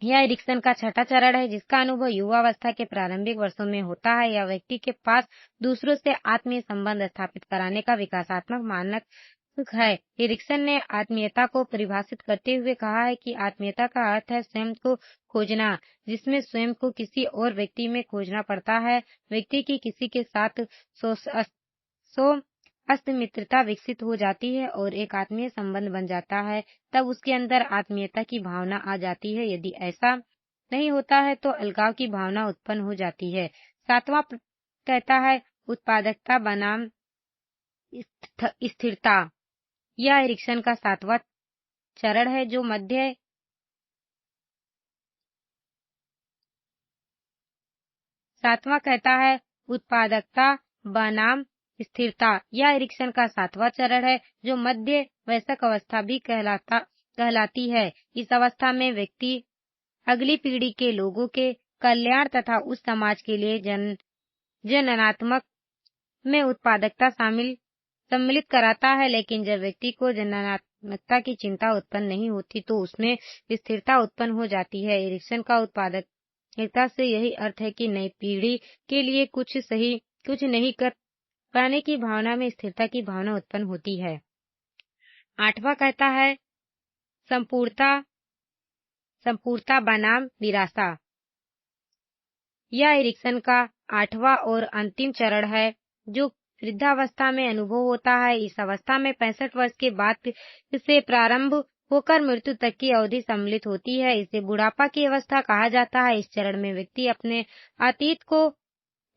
यह इरिक्सन का छठा चरण है, जिसका अनुभव युवावस्था के प्रारंभिक वर्षों में होता है। यह व्यक्ति के पास दूसरों से आत्मीय संबंध स्थापित कराने का विकासात्मक मानक है। इरिक्सन ने आत्मीयता को परिभाषित करते हुए कहा है कि आत्मीयता का अर्थ है स्वयं को खोजना, जिसमें स्वयं को किसी और व्यक्ति में खोजना पड़ता है। व्यक्ति की किसी के साथ मित्रता विकसित हो जाती है और एक आत्मीय संबंध बन जाता है, तब उसके अंदर आत्मीयता की भावना आ जाती है। यदि ऐसा नहीं होता है तो अलगाव की भावना उत्पन्न हो जाती है। सातवां कहता है उत्पादकता बनाम स्थिरता। यह इरिक्सन का सातवां चरण है, जो मध्य सातवां कहता है उत्पादकता बनाम स्थिरता। यह इरिक्सन का सातवां चरण है, जो मध्य वयस्क अवस्था भी कहलाती है। इस अवस्था में व्यक्ति अगली पीढ़ी के लोगों के कल्याण तथा उस समाज के लिए जननात्मक में उत्पादकता सम्मिलित कराता है। लेकिन जब व्यक्ति को जननात्मकता की चिंता उत्पन्न नहीं होती तो उसमें स्थिरता उत्पन्न हो जाती है। इरिक्सन का उत्पादकता से यही अर्थ है कि नई पीढ़ी के लिए कुछ नहीं कर पाने की भावना में स्थिरता की भावना उत्पन्न होती है। आठवां कहता है संपूर्णता बनाम निराशा। यह इरिक्सन का आठवां और अंतिम चरण है, जो वृद्धावस्था में अनुभव होता है। इस अवस्था में 65 वर्ष के बाद से प्रारंभ होकर मृत्यु तक की अवधि सम्मिलित होती है। इसे बुढ़ापा की अवस्था कहा जाता है। इस चरण में व्यक्ति अपने अतीत को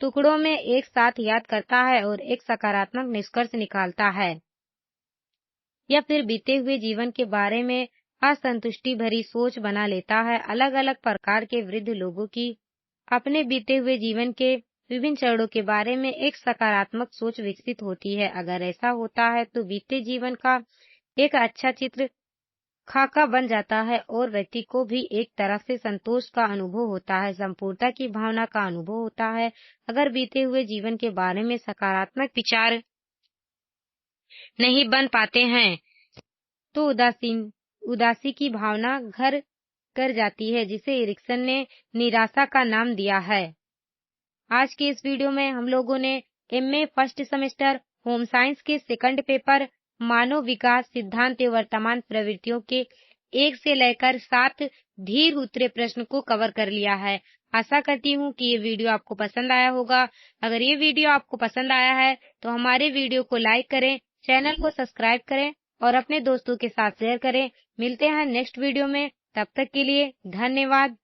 टुकड़ों में एक साथ याद करता है और एक सकारात्मक निष्कर्ष निकालता है, या फिर बीते हुए जीवन के बारे में असंतुष्टि भरी सोच बना लेता है। अलग अलग प्रकार के वृद्ध लोगों की अपने बीते हुए जीवन के विभिन्न चरणों के बारे में एक सकारात्मक सोच विकसित होती है। अगर ऐसा होता है तो बीते जीवन का एक अच्छा चित्र खाका बन जाता है और व्यक्ति को भी एक तरह से संतोष का अनुभव होता है, संपूर्णता की भावना का अनुभव होता है। अगर बीते हुए जीवन के बारे में सकारात्मक विचार नहीं बन पाते हैं तो उदासी की भावना घर कर जाती है, जिसे एरिक्सन ने निराशा का नाम दिया है। आज के इस वीडियो में हम लोगों ने MA first semester home science के सेकंड पेपर मानव विकास सिद्धांत एवं वर्तमान प्रवृत्तियों के 1 से लेकर 7 धीर उत्तरीय प्रश्न को कवर कर लिया है। आशा करती हूँ कि ये वीडियो आपको पसंद आया होगा। अगर ये वीडियो आपको पसंद आया है तो हमारे वीडियो को लाइक करें, चैनल को सब्सक्राइब करें और अपने दोस्तों के साथ शेयर करें। मिलते हैं नेक्स्ट वीडियो में, तब तक के लिए धन्यवाद।